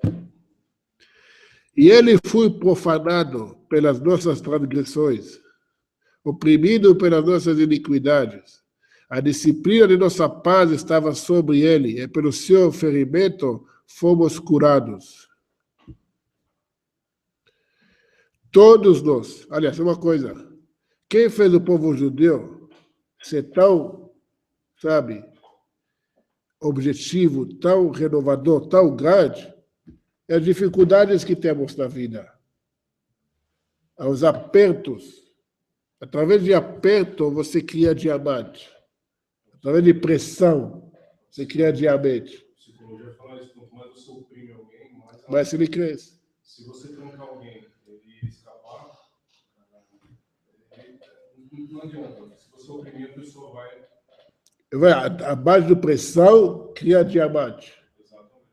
E ele foi profanado pelas nossas transgressões, oprimido pelas nossas iniquidades. A disciplina de nossa paz estava sobre ele, e pelo seu ferimento fomos curados. Todos nós, aliás, uma coisa, quem fez o povo judeu ser tão, sabe, objetivo, tão renovador, tão grande, é as dificuldades que temos na vida. Os apertos. Através de aperto, você cria diamante. Através de pressão, você cria diamante. A psicologia fala isso, quanto mais você oprime alguém, mais ele cresce. Se você trancar alguém e escapar, não adianta. Se você oprimir, a pessoa vai... A base de pressão cria diamante. Exatamente.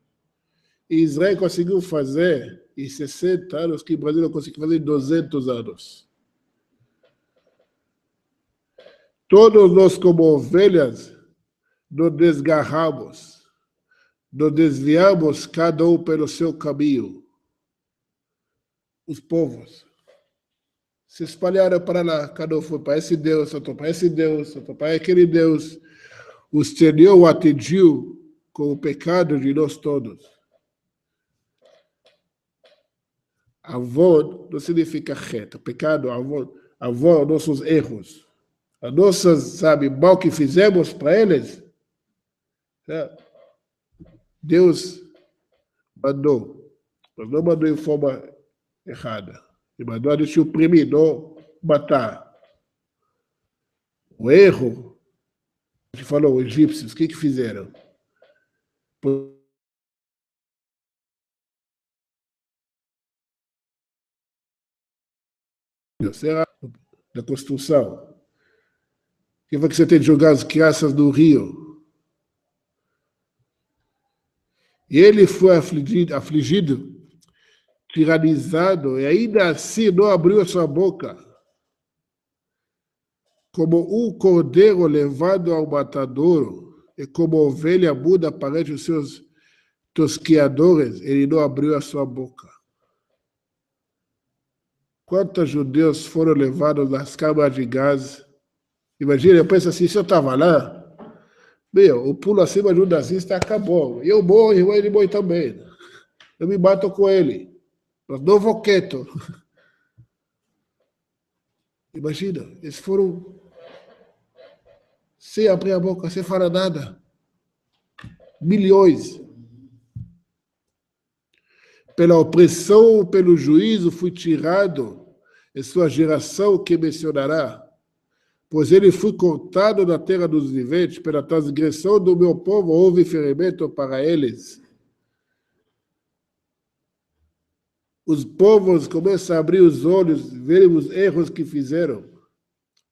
E Israel conseguiu fazer em 60 anos, que o Brasil não conseguiu fazer em 200 anos. Todos nós, como ovelhas, nos desgarramos, nos desviamos, cada um pelo seu caminho. Os povos se espalharam para lá, cada um foi para esse Deus, outro para esse Deus, outro para aquele Deus. O Senhor o atingiu com o pecado de nós todos. Avô não significa reto. Pecado, avô, nossos erros. As nossas, sabe, mal que fizemos para eles, Deus mandou. Mas não mandou em forma errada. Ele mandou a gente oprimir, não matar. O erro, a gente falou, os egípcios, o que fizeram? Será da construção. Que foi que você tem de jogar as crianças no rio? E ele foi afligido, tirannizado, e ainda assim não abriu a sua boca. Como um cordeiro levado ao matadouro, e como ovelha muda perante os seus tosqueadores, ele não abriu a sua boca. Quantos judeus foram levados nas câmaras de gás? Imagina, eu penso assim, se eu estava lá, o pulo acima de um nazista acabou. Eu morro e ele morre também. Eu me bato com ele. Mas não vou quieto. Imagina, eles foram sem abrir a boca, sem falar nada. Milhões. Pela opressão, pelo juízo, fui tirado, e sua geração que mencionará. Pois ele foi cortado da terra dos viventes, pela transgressão do meu povo, houve ferimento para eles. Os povos começam a abrir os olhos, verem os erros que fizeram.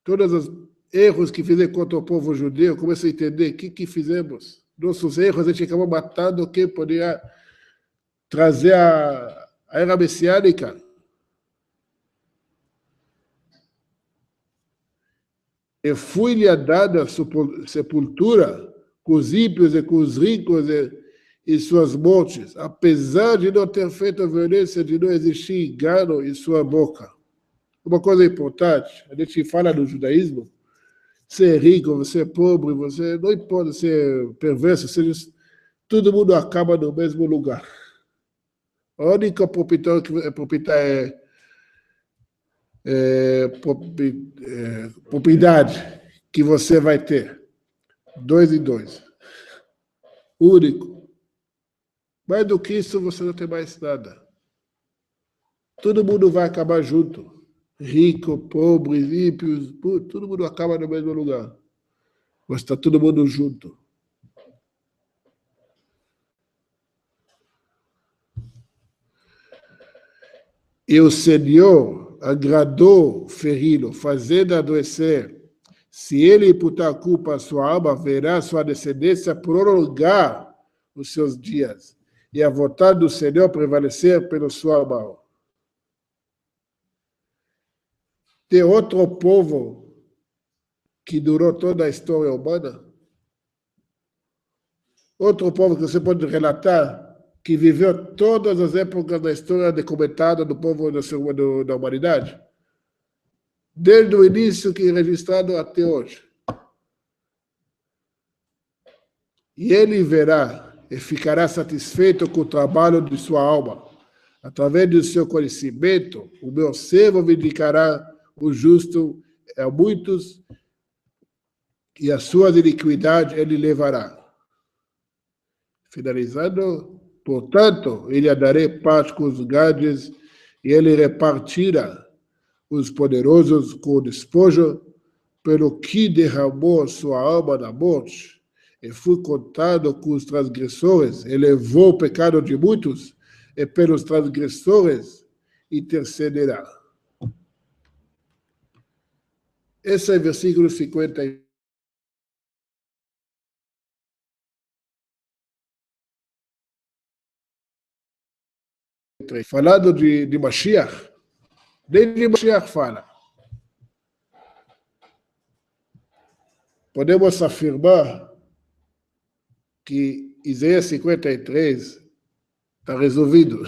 Todos os erros que fizeram contra o povo judeu, começam a entender o que fizemos. Nossos erros, a gente acabou matando quem poderia trazer a era messiânica. E foi-lhe dada a sepultura com os ímpios e com os ricos em suas mortes, apesar de não ter feito violência, de não existir engano em sua boca. Uma coisa importante, a gente fala no judaísmo, você é rico, você é pobre, você não importa ser perverso, todo mundo acaba no mesmo lugar. A única propriedade que você vai ter, 2 em 2. Único. Mais do que isso, você não tem mais nada. Todo mundo vai acabar junto. Rico, pobre, ímpios, todo mundo acaba no mesmo lugar. Mas está todo mundo junto. E o Senhor agradou feri-lo, fazendo adoecer. Se ele imputar culpa à sua alma, verá sua descendência prolongar os seus dias. E a vontade do Senhor prevalecer pelo sua mão. Tem outro povo que durou toda a história humana? Outro povo que você pode relatar que viveu todas as épocas da história documentada do povo da humanidade? Desde o início que é registrado até hoje. E ele verá e ficará satisfeito com o trabalho de sua alma. Através do seu conhecimento, o meu servo vindicará o justo a muitos e a sua iniquidade ele levará. Finalizando, portanto, ele darei paz com os grandes e ele repartirá os poderosos com o despojo, pelo que derramou sua alma na morte e foi contado com os transgressores, elevou o pecado de muitos e pelos transgressores intercederá. Esse é o versículo 50. Falando de Mashiach, desde Mashiach fala. Podemos afirmar que Isaías 53 está resolvido.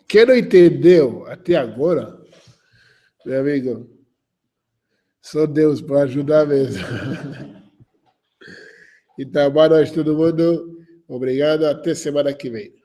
Quem não entendeu até agora, meu amigo, só Deus para ajudar mesmo. Então, boa noite todo mundo. Obrigado. Até semana que vem.